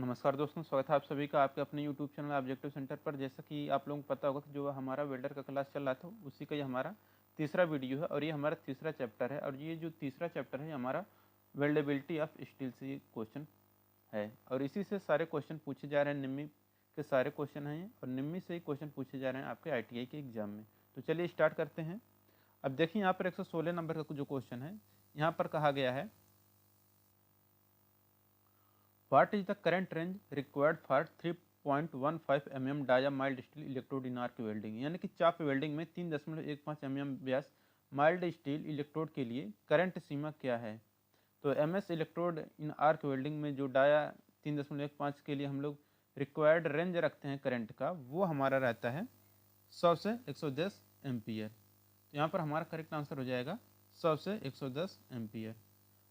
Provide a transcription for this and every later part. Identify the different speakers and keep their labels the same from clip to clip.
Speaker 1: नमस्कार दोस्तों, स्वागत है आप सभी का आपके अपने YouTube चैनल ऑब्जेक्टिव सेंटर पर। जैसा कि आप लोगों को पता होगा कि जो हमारा वेल्डर का क्लास चल रहा था उसी का ये हमारा तीसरा वीडियो है और ये हमारा तीसरा चैप्टर है। और ये जो तीसरा चैप्टर है हमारा वेल्डेबिलिटी ऑफ स्टील से ये क्वेश्चन है और इसी से सारे क्वेश्चन पूछे जा रहे हैं। निम्मी के सारे क्वेश्चन हैं और निम्मी से ही क्वेश्चन पूछे जा रहे हैं आपके ITI के एग्जाम में। तो चलिए स्टार्ट करते हैं। अब देखिए यहाँ पर 116 नंबर का जो क्वेश्चन है, यहाँ पर कहा गया है What is the current range required for 3.15 mm dia mild steel electrode in arc welding? यानी कि चाप वेल्डिंग में 3.15 mm व्यास माइल्ड स्टील इलेक्ट्रोड के लिए करंट सीमा क्या है? तो MS इलेक्ट्रोड इन आर्क वेल्डिंग में जो डाया 3.15 के लिए हम लोग रिक्वायर्ड रेंज रखते हैं करंट का, वो हमारा रहता है 100 से 110 एम्पियर। तो यहाँ पर हमारा करेक्ट आंसर हो जाएगा 100 से 110 एम्पियर।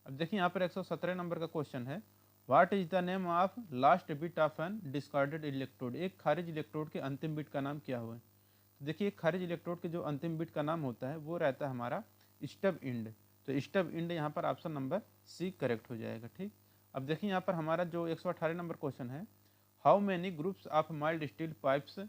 Speaker 1: अब देखिए यहाँ पर 117 नंबर का क्वेश्चन है, what is the name of last bit of an discarded electrode? एक खारिज इलेक्ट्रोड के अंतिम बिट का नाम क्या हुआ? तो देखिए खारिज इलेक्ट्रोड के जो अंतिम बिट का नाम होता है वो रहता है हमारा स्टब इंड। तो स्टब इंड यहाँ पर ऑप्शन नंबर सी करेक्ट हो जाएगा। ठीक, अब देखिए यहाँ पर हमारा जो 118 नंबर क्वेश्चन है, how many groups of mild steel pipes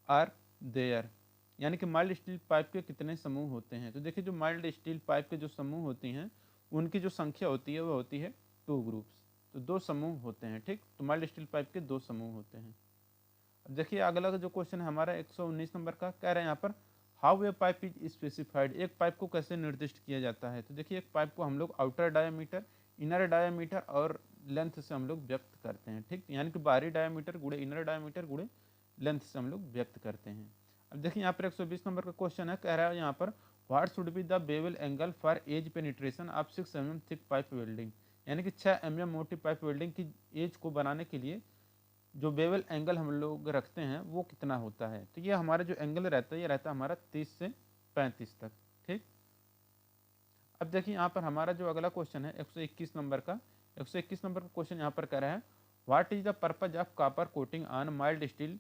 Speaker 1: are there? यानी कि माइल्ड स्टील पाइप के कितने समूह होते हैं? तो देखिए जो माइल्ड स्टील पाइप के जो समूह होती हैं उनकी जो संख्या होती है वो होती है 2 ग्रुप्स। तो 2 समूह होते हैं। ठीक, तो माइल्ड स्टील पाइप के 2 समूह होते हैं। अब देखिए अगला जो क्वेश्चन है हमारा 119 नंबर का, कह रहे हैं यहाँ पर how a pipe is specified? एक पाइप को कैसे निर्दिष्ट किया जाता है? तो देखिए एक पाइप को हम लोग आउटर डायामीटर, इनर डायामीटर और लेंथ से हम लोग व्यक्त करते हैं। ठीक, यानी कि बाहरी डायामीटर गुणे इनर डायामीटर गुणे लेंथ से हम लोग व्यक्त करते हैं। अब देखिए यहाँ पर 120 नंबर का क्वेश्चन है, कह रहा है यहाँ पर what should be the bevel angle for edge penetration of 6 mm thick pipe welding? यानी कि 6 mm मोटी पाइप वेल्डिंग की एज को बनाने के लिए जो बेवल एंगल हम लोग रखते हैं वो कितना होता है? तो ये हमारा जो एंगल रहता है ये रहता है हमारा 30 से 35 तक। ठीक, अब देखिए यहाँ पर हमारा जो अगला क्वेश्चन है 121 नंबर का, 121 नंबर का क्वेश्चन यहाँ पर कह रहा है what is the purpose of copper coating on mild steel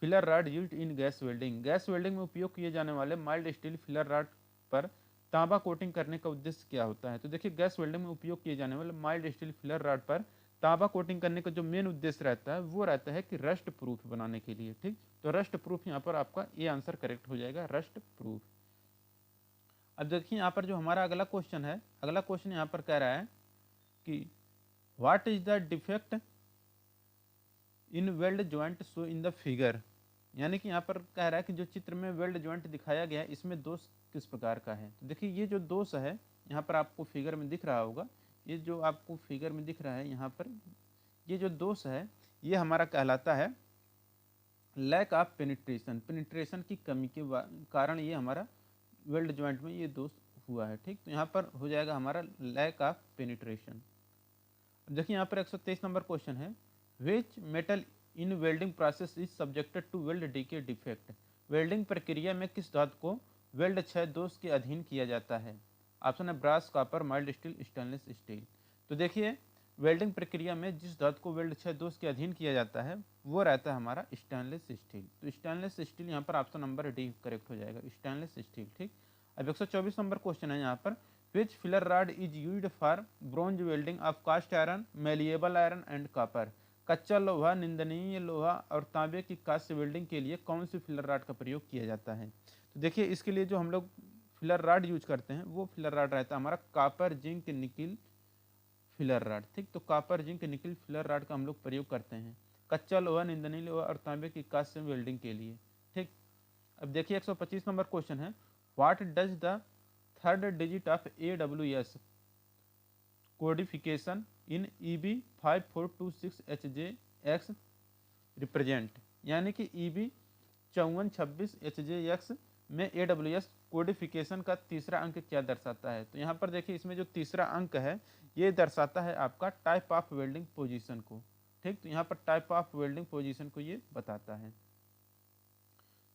Speaker 1: filler rod used in gas welding? Gas welding में उपयोग किए जाने वाले माइल्ड स्टील फिलर रॉड पर तांबा कोटिंग करने का उद्देश्य क्या होता है? तो देखिए गैस वेल्डिंग में उपयोग किए जाने वाले माइल्ड स्टील फिलर रॉड पर तांबा कोटिंग करने का जो मेन उद्देश्य रहता है वो रहता है कि रस्ट प्रूफ बनाने के लिए। ठीक, तो रस्ट प्रूफ यहाँ पर आपका ये आंसर करेक्ट हो जाएगा, रस्ट प्रूफ। अब देखिए यहाँ पर जो हमारा अगला क्वेश्चन है, अगला क्वेश्चन यहाँ पर कह रहा है कि what is the defect in weld joint show in the figure? यानी कि यहाँ पर कह रहा है कि जो चित्र में वेल्ड ज्वाइंट दिखाया गया है इसमें दोष किस प्रकार का है? तो देखिए ये जो दोष है यहाँ पर आपको फिगर में दिख रहा होगा, ये जो आपको फिगर में दिख रहा है यहाँ पर, ये जो दोष है ये हमारा कहलाता है लैक ऑफ पेनिट्रेशन। पेनिट्रेशन की कमी के कारण ये हमारा वेल्ड ज्वाइंट में ये दोष हुआ है। ठीक, तो यहाँ पर हो जाएगा हमारा लैक ऑफ पेनिट्रेशन। देखिए यहाँ पर 123 नंबर क्वेश्चन है, which metal in welding process is subjected to weld decay defect? Welding प्रक्रिया में किस धातु को वेल्ड क्षय दोष के अधीन किया जाता है? ऑप्शन है brass, copper, mild steel, stainless steel. तो देखिए वेल्डिंग प्रक्रिया में जिस धातु को वेल्ड क्षय दोष के अधीन किया जाता है वो रहता है हमारा स्टेनलेस स्टील। तो स्टेनलेस स्टील यहाँ पर ऑप्शन नंबर डी करेक्ट हो जाएगा, स्टेनलेस स्टील। ठीक, अब 124 नंबर क्वेश्चन है यहाँ पर, which filler rod is used for bronze welding of cast iron, malleable iron and copper? कच्चा लोहा, निंदनीय लोहा और तांबे की कास्ट वेल्डिंग के लिए कौन सी फिलर रॉड का प्रयोग किया जाता है? तो देखिए इसके लिए जो हम लोग फिलर रॉड यूज करते हैं वो फिलर रॉड रहता है हमारा copper zinc nickel filler rod. ठीक, तो copper zinc nickel filler rod का हम लोग प्रयोग करते हैं कच्चा लोहा, निंदनीय लोहा और तांबे की कास्ट वेल्डिंग के लिए। ठीक, अब देखिए 125 नंबर क्वेश्चन है, what does the third digit of AWS codification in EB 5426HJX represent? यानी कि EB 5426HJX में AWS कोडिफिकेशन का तीसरा अंक क्या दर्शाता है? तो यहाँ पर देखिए इसमें जो तीसरा अंक है ये दर्शाता है आपका टाइप ऑफ वेल्डिंग पोजीशन को। ठीक, तो यहाँ पर टाइप ऑफ वेल्डिंग पोजीशन को ये बताता है।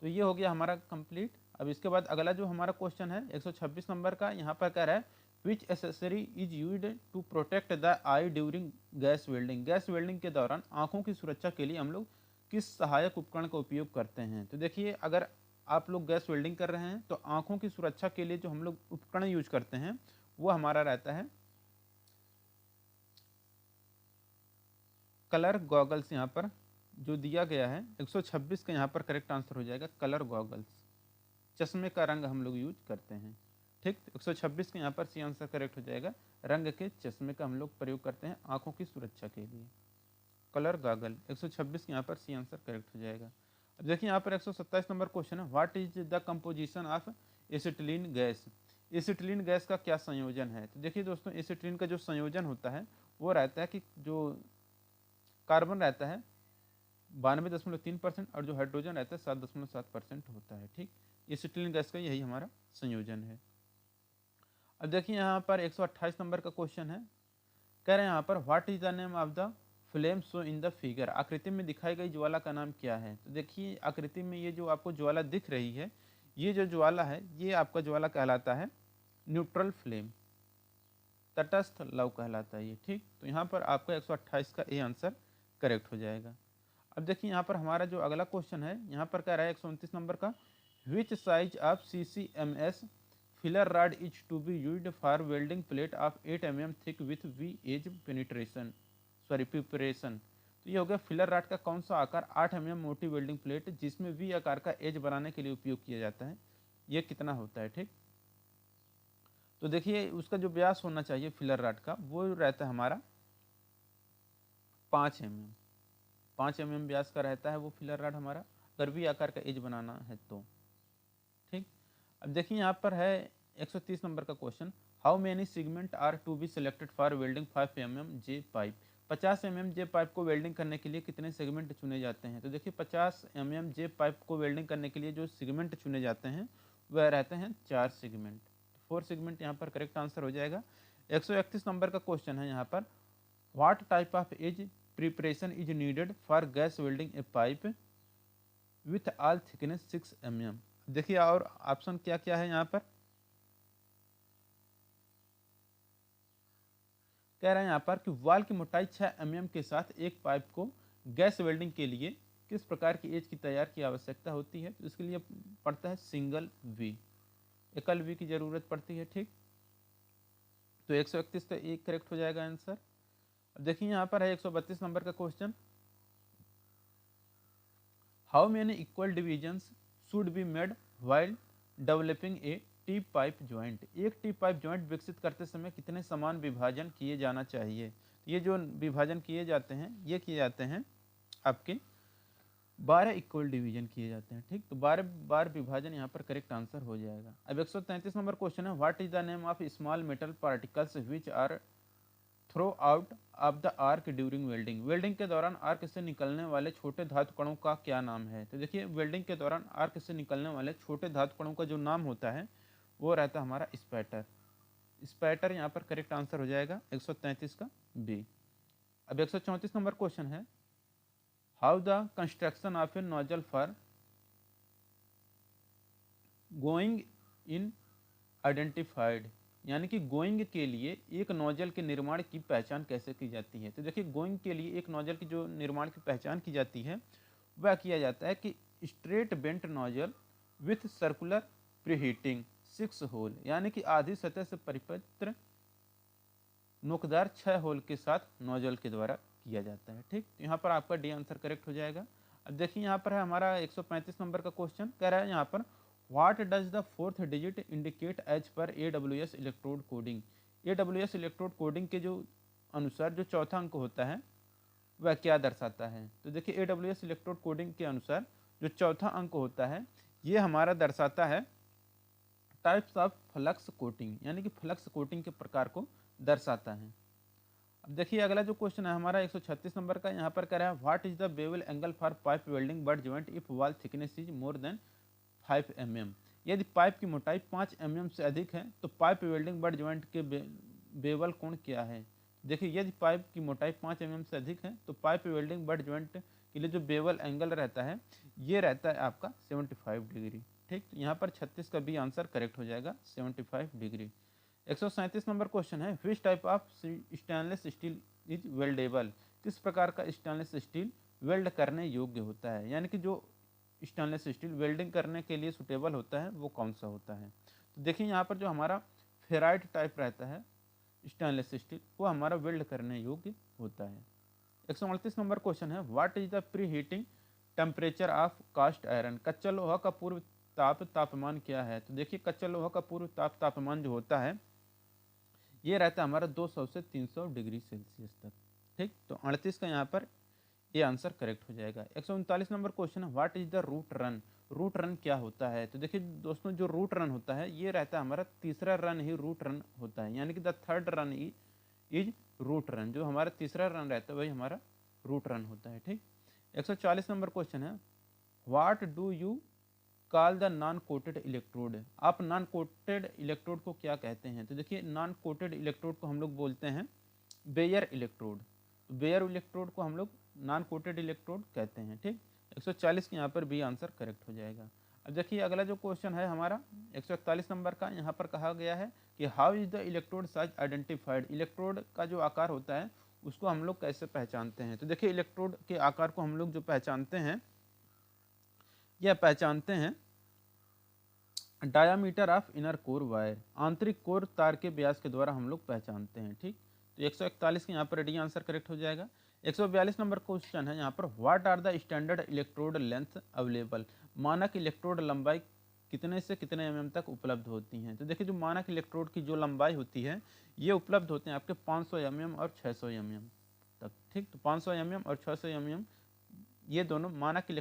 Speaker 1: तो ये हो गया हमारा कंप्लीट। अब इसके बाद अगला जो हमारा क्वेश्चन है 126 नंबर का, यहाँ पर कह रहा है which accessory is used to protect the eye during gas welding? Gas welding के दौरान आंखों की सुरक्षा के लिए हम लोग किस सहायक उपकरण का उपयोग करते हैं? तो देखिए अगर आप लोग गैस वेल्डिंग कर रहे हैं तो आंखों की सुरक्षा के लिए जो हम लोग उपकरण यूज करते हैं वो हमारा रहता है कलर गॉगल्स यहाँ पर जो दिया गया है 126 का यहाँ पर करेक्ट आंसर हो जाएगा कलर गॉगल्स, चश्मे का रंग हम लोग यूज करते हैं। ठीक, 126 का यहाँ पर सी आंसर करेक्ट हो जाएगा, रंग के चश्मे का हम लोग प्रयोग करते हैं आंखों की सुरक्षा के लिए। कलर गॉगल 126 के यहाँ पर सी आंसर करेक्ट हो जाएगा। अब देखिए यहाँ पर 127 नंबर क्वेश्चन है, what is the composition of acetylene gas. Acetylene gas का क्या संयोजन है। तो देखिए दोस्तों, एसिटिलीन का जो संयोजन होता है वो रहता है कि जो कार्बन रहता है 92.3% और जो हाइड्रोजन रहता है 7.7% होता है। ठीक, एसिटिलीन गैस का यही हमारा संयोजन है। अब देखिए यहाँ पर 128 नंबर का क्वेश्चन है, कह रहे हैं यहाँ पर what is the name of the flame show in the figure. आकृति में दिखाई गई ज्वाला का नाम क्या है। तो देखिए आकृति में ये जो आपको ज्वाला दिख रही है, ये जो ज्वाला है ये आपका ज्वाला कहलाता है न्यूट्रल फ्लेम, तटस्थ लव कहलाता है ये। ठीक, तो यहाँ पर आपका 128 का ए आंसर करेक्ट हो जाएगा। अब देखिए यहाँ पर हमारा जो अगला क्वेश्चन है, यहाँ पर कह रहा है 129 नंबर का, which size of CCMS filler rod is to be used for welding plate of 8 mm thick with V edge penetration preparation. तो ये हो गया फिलर रॉड का कौन सा आकार 8 mm मोटी वेल्डिंग प्लेट जिसमें वी आकार का एज बनाने के लिए उपयोग किया जाता है, ये कितना होता है। ठीक, तो देखिए उसका जो व्यास होना चाहिए फिलर रॉड का वो रहता है हमारा 5 mm, 5 mm व्यास का रहता है वो फिलर रॉड हमारा, अगर वी आकार का एज बनाना है तो। ठीक, अब देखिए यहाँ पर है 130 नंबर का question, how many segment are to be selected for welding 5 mm J pipe. 50 mm J pipe को वेल्डिंग करने के लिए कितने सेगमेंट चुने जाते हैं। तो देखिए 50 mm जे पाइप को वेल्डिंग करने के लिए जो सेगमेंट चुने जाते हैं वह रहते हैं 4 सेगमेंट, 4 सेगमेंट यहाँ पर करेक्ट आंसर हो जाएगा। 131 नंबर का क्वेश्चन है यहाँ पर, what type of edge preparation is needed for gas welding a pipe with all thickness 6 mm। देखिए और ऑप्शन क्या क्या है यहाँ पर, कह रहे हैं यहाँ पर कि वाल की मोटाई 6 mm के साथ एक पाइप को गैस वेल्डिंग के लिए किस प्रकार की एज की तैयार की आवश्यकता होती है। तो इसके लिए पड़ता है सिंगल वी, एकल वी की जरूरत पड़ती है। ठीक, तो 131 का एक करेक्ट हो जाएगा आंसर। अब देखिए यहाँ पर है 132 नंबर का question, how many equal divisions should be made while developing A T pipe joint. एक टी पाइप ज्वाइंट विकसित करते समय कितने समान विभाजन किए जाना चाहिए। ये जो विभाजन किए जाते हैं ये किए जाते हैं आपके 12 इक्वल डिवीजन किए जाते हैं। ठीक, तो 12 बार विभाजन यहाँ पर करेक्ट आंसर हो जाएगा। अब 133 नंबर क्वेश्चन है, what is the name of small metal particles which are throw out of the arc during welding. Welding के दौरान आर्क से निकलने वाले छोटे धातु कणों का क्या नाम है। तो देखिए वेल्डिंग के दौरान आर्क से निकलने वाले छोटे धातु कणों का जो नाम होता है वो रहता है हमारा स्पैटर। स्पैटर यहाँ पर करेक्ट आंसर हो जाएगा 133 का बी। अब 134 नंबर क्वेश्चन है, how the construction of A nozzle for going in identified. यानी कि गोइंग के लिए एक नोजल के निर्माण की पहचान कैसे की जाती है। तो देखिए गोइंग के लिए एक नोजल की जो निर्माण की पहचान की जाती है वह किया जाता है कि straight bent nozzle with circular preheating 6 hole, यानी कि आधी सतह से परिपत्र नोकदार 6 होल के साथ नोजल के द्वारा किया जाता है। ठीक, तो यहाँ पर आपका डी आंसर करेक्ट हो जाएगा। अब देखिए यहाँ पर है हमारा 135 नंबर का क्वेश्चन, कह रहा है यहाँ पर what does the 4th digit indicate as per AWS electrode coding. AWS electrode coding के जो अनुसार जो चौथा अंक होता है वह क्या दर्शाता है। तो देखिए AWS इलेक्ट्रोड कोडिंग के अनुसार जो चौथा अंक होता है ये हमारा दर्शाता है टाइप्स ऑफ फ्लक्स कोटिंग, यानी कि फ्लक्स कोटिंग के प्रकार को दर्शाता है। अब देखिए अगला जो क्वेश्चन है हमारा 136 नंबर का, यहाँ पर कह रहा है what is the bevel angle for pipe welding butt joint if wall thickness is more than 5 mm। यदि पाइप की मोटाई 5 mm से अधिक है तो पाइप वेल्डिंग बट जॉइंट के बेवल कोण क्या है। देखिए यदि पाइप की मोटाई 5 mm से अधिक है तो पाइप वेल्डिंग बट जॉइंट के लिए जो बेवल एंगल रहता है ये रहता है आपका 75 डिग्री। ठीक, तो यहाँ पर 36 का बी आंसर करेक्ट हो जाएगा 75 डिग्री। 137 नंबर क्वेश्चन है, which type of stainless steel is weldable. किस प्रकार का स्टेनलेस स्टील वेल्ड करने योग्य होता है, यानी कि जो स्टेनलेस स्टील वेल्डिंग करने के लिए सुटेबल होता है वो कौन सा होता है। तो देखिए यहाँ पर जो हमारा फेराइट टाइप रहता है स्टेनलेस स्टील वो हमारा वेल्ड करने योग्य होता है। 138 नंबर क्वेश्चन है, what is the preheating temperature of cast iron. कच्चा लोहा का पूर्व तापमान क्या है। तो देखिए कच्चा लोहा का पूर्व तापमान जो होता है ये रहता है हमारा 200 से 300 डिग्री सेल्सियस तक। ठीक, तो 38 का यहाँ पर ये आंसर करेक्ट हो जाएगा। 139 नंबर क्वेश्चन है, what is the root run. Root run क्या होता है। तो देखिए दोस्तों जो रूट रन होता है ये रहता है हमारा तीसरा रन ही रूट रन होता है, यानी कि the third run is root run. जो हमारा तीसरा रन रहता है वही हमारा रूट रन होता है। ठीक, 140 नंबर क्वेश्चन है, what do you call the non coated electrode. आप नॉन कोटेड इलेक्ट्रोड को क्या कहते हैं। तो देखिए नॉन कोटेड इलेक्ट्रोड को हम लोग बोलते हैं बेयर इलेक्ट्रोड। बेयर इलेक्ट्रोड को हम लोग नॉन कोटेड इलेक्ट्रोड कहते हैं। ठीक, 140 के यहाँ पर भी आंसर करेक्ट हो जाएगा। अब देखिए अगला जो क्वेश्चन है हमारा 141 नंबर का, यहाँ पर कहा गया है कि how is the electrode size identified. Electrode का जो आकार होता है उसको हम लोग कैसे पहचानते हैं। तो देखिए इलेक्ट्रोड के आकार को हम लोग जो पहचानते हैं यह पहचानते हैं diameter of inner core wire, आंतरिक कोर तार के व्यास के द्वारा हम लोग पहचानते हैं। ठीक, तो 141 के यहाँ पर डी आंसर करेक्ट हो जाएगा। 142 नंबर क्वेश्चन है यहाँ पर, what are the standard electrode length available. मानक इलेक्ट्रोड लंबाई कितने से कितने mm तक उपलब्ध होती हैं। तो देखिए जो मानक इलेक्ट्रोड की जो लंबाई होती है ये उपलब्ध होते हैं आपके 500 mm और 600 mm तक। ठीक, तो 500 mm और 600 mm ये दोनों मानक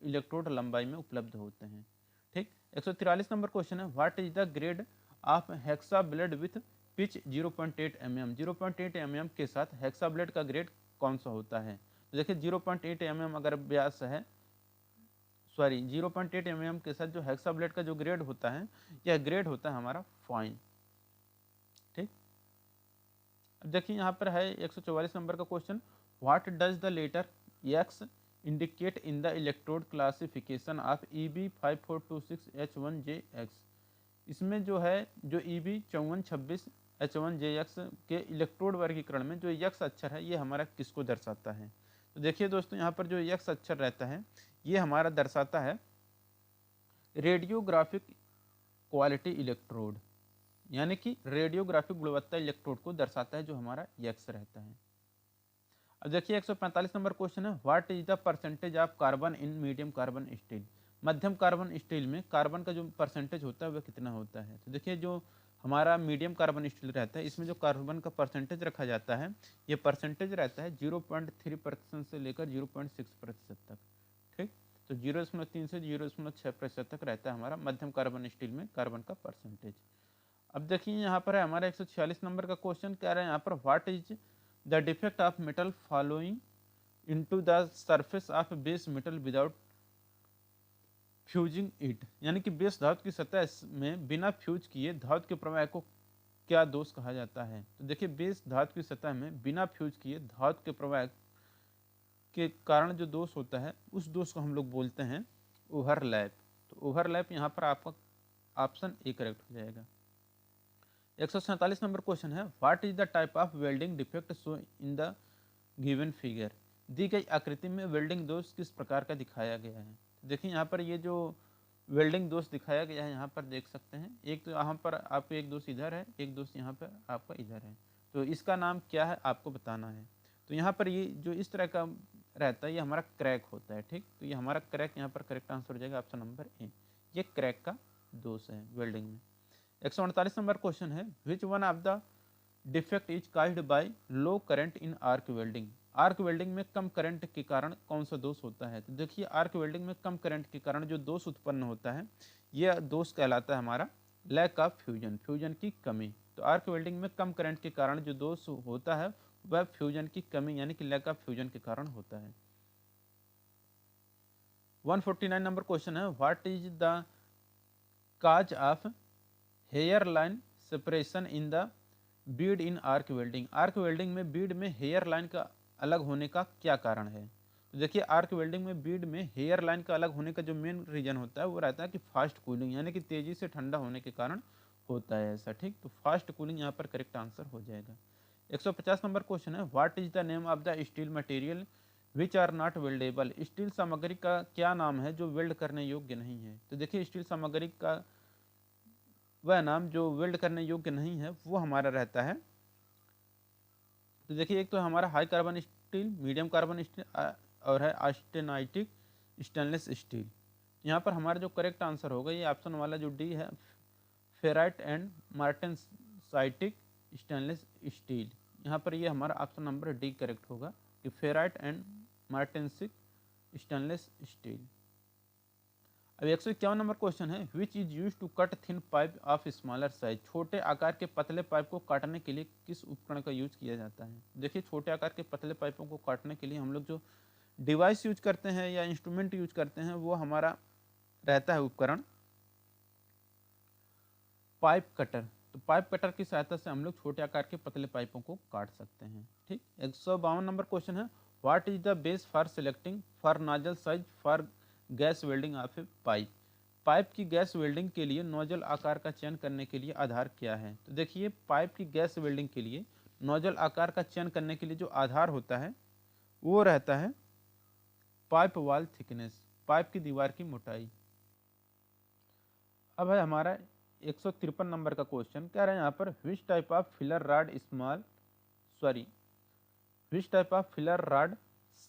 Speaker 1: इलेक्ट्रोड लंबाई में उपलब्ध होते हैं। ठीक, 143 नंबर क्वेश्चन है, what is the grade of hexa blade with pitch 0.8 mm। 0.8 mm के साथ हेक्सा ब्लेड का ग्रेड कौन सा होता है। तो देखिए 0.8 mm अगर व्यास है, 0.8 mm के साथ जो हेक्सा ब्लेड का जो ग्रेड होता है यह ग्रेड होता है हमारा फाइन। ठीक, अब देखिए यहाँ पर है 144 नंबर का question, what does the letter X indicate in the electrode classification of EB5426H1JX। इसमें जो है जो EB5426H1JX के इलेक्ट्रोड वर्गीकरण में जो यक्स अक्षर है ये हमारा किसको दर्शाता है। तो देखिए दोस्तों यहाँ पर जो यक्स अक्षर रहता है ये हमारा दर्शाता है रेडियोग्राफिक क्वालिटी इलेक्ट्रोड, यानी कि रेडियोग्राफिक गुणवत्ता इलेक्ट्रोड को दर्शाता है जो हमारा यक्स रहता है। अब देखिए 145 नंबर क्वेश्चन है, what is the percentage of carbon in medium carbon steel. मध्यम कार्बन स्टील में कार्बन का जो परसेंटेज होता है वह कितना होता है। तो देखिए जो हमारा मीडियम कार्बन स्टील रहता है इसमें जो कार्बन का परसेंटेज रखा जाता है ये परसेंटेज रहता है 0.3% से लेकर 0.6% तक। ठीक, तो 0.3 से 0.6% तक रहता है हमारा मध्यम कार्बन स्टील में कार्बन का परसेंटेज। अब देखिए यहाँ पर है हमारा 146 नंबर का क्वेश्चन कह रहे हैं यहाँ पर, what is the defect of metal following into the surface of base metal without fusing it. यानी कि बेस धातु की सतह में बिना फ्यूज किए धातु के प्रवाह को क्या दोष कहा जाता है। तो देखिए बेस धातु की सतह में बिना फ्यूज किए धातु के प्रवाह के कारण जो दोष होता है उस दोष को हम लोग बोलते हैं ओवरलैप। तो ओवरलैप यहाँ पर आपका ऑप्शन ए करेक्ट हो जाएगा। 147 नंबर क्वेश्चन है, what is the type of welding defect show in the given figure. दी गई आकृति में वेल्डिंग दोष किस प्रकार का दिखाया गया है। तो देखिए यहाँ पर ये जो वेल्डिंग दोष दिखाया गया है यहाँ पर देख सकते हैं, एक तो यहाँ पर आपको एक दोष इधर है, एक दोष यहाँ पर आपका इधर है, तो इसका नाम क्या है आपको बताना है। तो यहाँ पर ये जो इस तरह का रहता है ये हमारा क्रैक होता है। ठीक, तो ये हमारा क्रैक यहाँ पर करेक्ट आंसर हो जाएगा ऑप्शन नंबर ए, ये क्रैक का दोष है वेल्डिंग में। 148 नंबर क्वेश्चन है, which one of the defect is caused by low current in arc welding. Arc welding में कम करंट के कारण कौन सा दोष होता है। तो देखिए आर्क वेल्डिंग में कम करंट के कारण जो दोष उत्पन्न होता है यह दोष कहलाता है हमारा लैक ऑफ फ्यूजन, फ्यूजन की कमी। तो आर्क वेल्डिंग में कम करंट के कारण जो दोष होता है वह फ्यूजन की कमी यानी कि लैक ऑफ फ्यूजन के कारण होता है। 149 नंबर क्वेश्चन है, what is the cause of hair line separation in the bead in arc welding. Arc welding में बीड में हेयर लाइन का अलग होने का क्या कारण है। तो देखिए आर्क वेल्डिंग में बीड में हेयर लाइन का अलग होने का जो मेन रीजन होता है वो रहता है कि फास्ट कूलिंग, यानी कि तेजी से ठंडा होने के कारण होता है ऐसा। ठीक, तो फास्ट कूलिंग यहाँ पर करेक्ट आंसर हो जाएगा। 150 नंबर क्वेश्चन है, what is the name of the steel material which are not weldable. Steel सामग्री का क्या नाम है जो वेल्ड करने योग्य नहीं है। तो देखिए स्टील सामग्री का वह नाम जो वेल्ड करने योग्य नहीं है वो हमारा रहता है तो देखिए एक तो हमारा high carbon steel, medium carbon steel और है ऑस्टेनाइटिक स्टेनलेस स्टील। यहाँ पर हमारा जो करेक्ट आंसर होगा ये ऑप्शन वाला जो डी है, फेराइट एंड मार्टेंसाइटिक स्टेनलेस स्टील। यहाँ पर ये हमारा ऑप्शन नंबर डी करेक्ट होगा कि ferrite and martensitic stainless steel. अब 151 नंबर क्वेश्चन है, which is use to cut thin pipe of smaller size. छोटे आकार के पतले पाइप को काटने के लिए किस उपकरण का यूज किया जाता है। देखिए छोटे आकार के पतले पाइपों को काटने के लिए हम लोग जो डिवाइस यूज करते हैं या इंस्ट्रूमेंट यूज करते हैं वो हमारा रहता है उपकरण पाइप कटर। तो पाइप कटर की सहायता से हम लोग छोटे आकार के पतले पाइपों को काट सकते हैं। ठीक, 152 नंबर क्वेश्चन है, what is the base for selecting for nozzle size for gas welding of A pipe. Pipe की गैस वेल्डिंग के लिए नोजल आकार का चयन करने के लिए आधार क्या है। तो देखिए पाइप की गैस वेल्डिंग के लिए नोजल आकार का चयन करने के लिए जो आधार होता है वो रहता है पाइप वॉल थिकनेस, पाइप की दीवार की मोटाई। अब है हमारा 153 नंबर का क्वेश्चन, कह रहे हैं यहाँ पर which type of filler rod which type of filler rod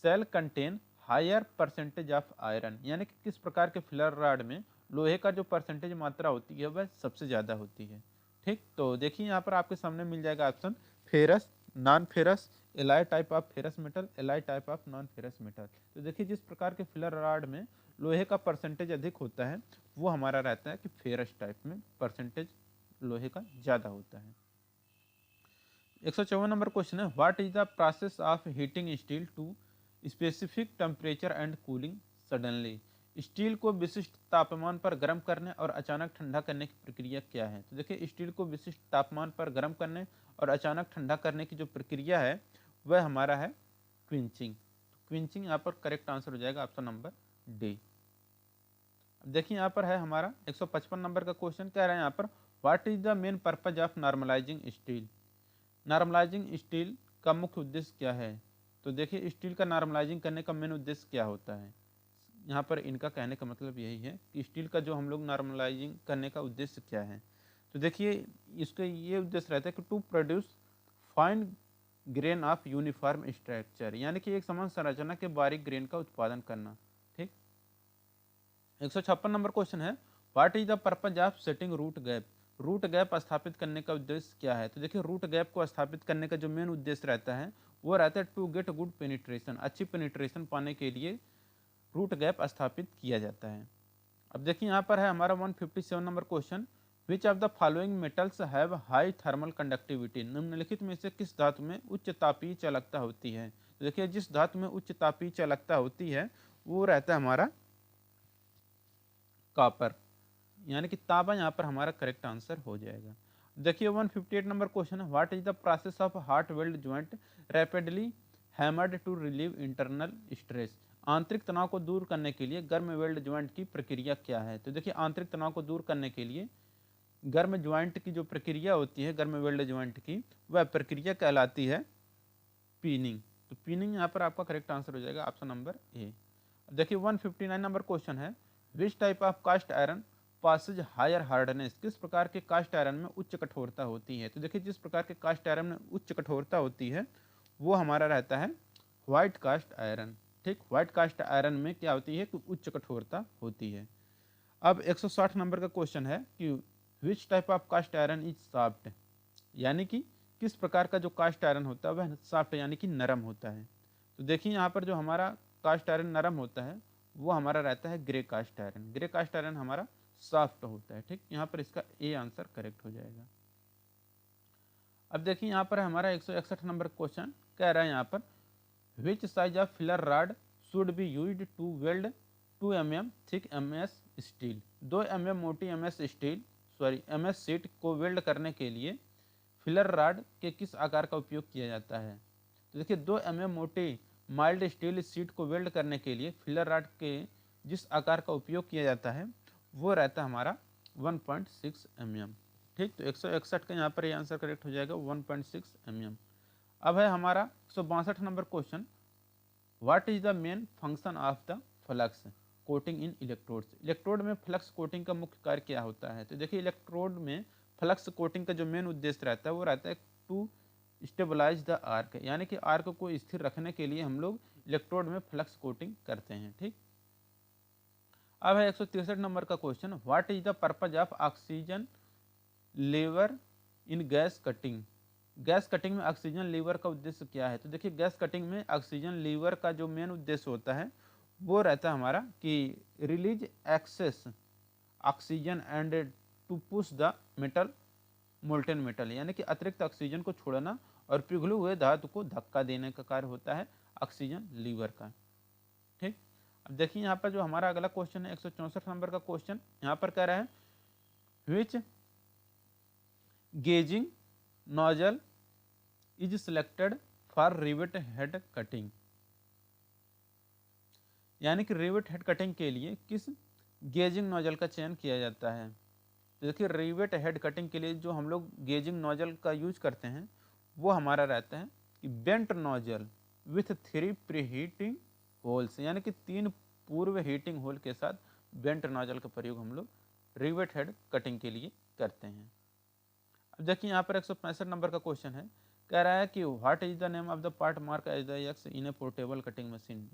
Speaker 1: shall contain higher percentage of iron. यानी कि किस प्रकार के फिलर रॉड में लोहे का जो परसेंटेज मात्रा होती है वह सबसे ज़्यादा होती है। ठीक, तो देखिए यहाँ पर आपके सामने मिल जाएगा option ferrous, non ferrous, ally type of ferrous metal, ally type of non ferrous metal. तो देखिए जिस प्रकार के फिलर रॉड में लोहे का परसेंटेज अधिक होता है वो हमारा रहता है कि फेरस टाइप में परसेंटेज लोहे का ज़्यादा होता है। 154 नंबर क्वेश्चन है, what is the process of heating steel to specific temperature and cooling suddenly. Steel को विशिष्ट तापमान पर गर्म करने और अचानक ठंडा करने की प्रक्रिया क्या है। तो देखिए स्टील को विशिष्ट तापमान पर गर्म करने और अचानक ठंडा करने की जो प्रक्रिया है वह हमारा है क्विंचिंग। क्विंचिंग यहाँ पर करेक्ट आंसर हो जाएगा ऑप्शन नंबर डी। अब देखिए यहाँ पर है हमारा 155 नंबर का क्वेश्चन, कह रहे हैं यहाँ पर what is the main purpose of normalising steel. Normalising steel का मुख्य उद्देश्य क्या है। तो देखिए स्टील का नॉर्मलाइजिंग करने का मेन उद्देश्य क्या होता है। यहाँ पर इनका कहने का मतलब यही है कि स्टील का जो हम लोग नॉर्मलाइजिंग करने का उद्देश्य क्या है। तो देखिए इसका ये उद्देश्य रहता है कि to produce fine grain of uniform structure, यानी कि एक समान संरचना के बारीक ग्रेन का उत्पादन करना। ठीक, 156 नंबर क्वेश्चन है, what is the purpose of setting root gap. Root gap स्थापित करने का उद्देश्य क्या है। तो देखिए रूट गैप को स्थापित करने का जो मेन उद्देश्य रहता है वो रहता है टू गेट गुड पेनिट्रेशन, अच्छी पेनिट्रेशन पाने के लिए रूट गैप स्थापित किया जाता है। अब देखिए यहाँ पर है हमारा 157 number question, which of the following metals have high thermal conductivity. निम्नलिखित में से किस धातु में उच्च तापीय चालकता होती है। तो देखिए जिस धातु में उच्च तापीय चालकता होती है वो रहता है हमारा कॉपर, यानी कि तांबा यहाँ पर हमारा करेक्ट आंसर हो जाएगा। देखिए 158 नंबर क्वेश्चन है, what is the process of hot weld joint rapidly hammered to relieve internal stress. आंतरिक तनाव को दूर करने के लिए गर्म वेल्ड ज्वाइंट की प्रक्रिया क्या है। तो देखिए आंतरिक तनाव को दूर करने के लिए गर्म ज्वाइंट की जो प्रक्रिया होती है, गर्म वेल्ड ज्वाइंट की, वह प्रक्रिया कहलाती है पीनिंग। तो पीनिंग यहाँ पर आपका करेक्ट आंसर हो जाएगा ऑप्शन नंबर ए। देखिए 159 नंबर क्वेश्चन है, which type of cast iron passes higher hardness. किस प्रकार के कास्ट आयरन में उच्च कठोरता होती है। तो देखिए जिस प्रकार के कास्ट आयरन में उच्च कठोरता होती है वो हमारा रहता है व्हाइट कास्ट आयरन। ठीक, व्हाइट कास्ट आयरन में क्या होती है कि उच्च कठोरता होती है। अब 160 नंबर का क्वेश्चन है कि which type of cast iron is soft, यानी कि किस प्रकार का जो कास्ट आयरन होता है वह सॉफ्ट यानी कि नरम होता है। तो देखिए यहाँ पर जो हमारा कास्ट आयरन नरम होता है वो हमारा रहता है grey cast iron. Grey cast iron हमारा सॉफ्ट होता है। ठीक, यहाँ पर इसका ए आंसर करेक्ट हो जाएगा। अब देखिए यहाँ पर हमारा 161 नंबर क्वेश्चन, कह रहा है यहाँ पर which size of filler rod should be used to weld 2 mm thick MS steel. 2 mm मोटी MS शीट को वेल्ड करने के लिए फिलर रॉड के किस आकार का उपयोग किया जाता है। तो देखिए 2 mm मोटे माइल्ड स्टील शीट को वेल्ड करने के लिए फिलर रॉड के जिस आकार का उपयोग किया जाता है वो रहता है हमारा 1.6 mm। ठीक, तो 161 का यहाँ पर ये आंसर करेक्ट हो जाएगा 1.6 mm। अब है हमारा 162 number question, what is the main function of the flux coating in electrodes. Electrode में फ्लक्स कोटिंग का मुख्य कार्य क्या होता है। तो देखिए इलेक्ट्रोड में फ्लक्स कोटिंग का जो मेन उद्देश्य रहता है वो रहता है टू स्टेबलाइज द आर्क, यानी कि आर्क को स्थिर रखने के लिए हम लोग इलेक्ट्रोड में फ्लक्स कोटिंग करते हैं। ठीक, अब है 163 नंबर का question, what is the purpose of oxygen lever in gas cutting. Gas cutting में ऑक्सीजन लीवर का उद्देश्य क्या है? तो देखिए गैस कटिंग में ऑक्सीजन लीवर का जो मेन उद्देश्य होता है वो रहता है हमारा कि release excess oxygen and to push the metal molten metal, यानी कि अतिरिक्त ऑक्सीजन को छोड़ना और पिघले हुए धातु को धक्का देने का कार्य होता है ऑक्सीजन लीवर का। ठीक, अब देखिए यहाँ पर जो हमारा अगला क्वेश्चन है 164 नंबर का क्वेश्चन, यहाँ पर कह रहा है which gouging nozzle is selected for rivet head cutting, यानी कि रिवेट हेड कटिंग के लिए किस गेजिंग नोजल का चयन किया जाता है। तो देखिए रिवेट हेड कटिंग के लिए जो हम लोग गेजिंग नोजल का यूज करते हैं वो हमारा रहता है कि bent nozzle with 3 preheating holes, यानी कि 3 पूर्व हीटिंग होल के साथ बेंट नोजल का प्रयोग हम लोग रिवेट हेड कटिंग के लिए करते हैं। अब देखिए यहाँ पर 165 नंबर का क्वेश्चन है, कह रहा है कि what is the name of the part mark as the X in a portable cutting machine.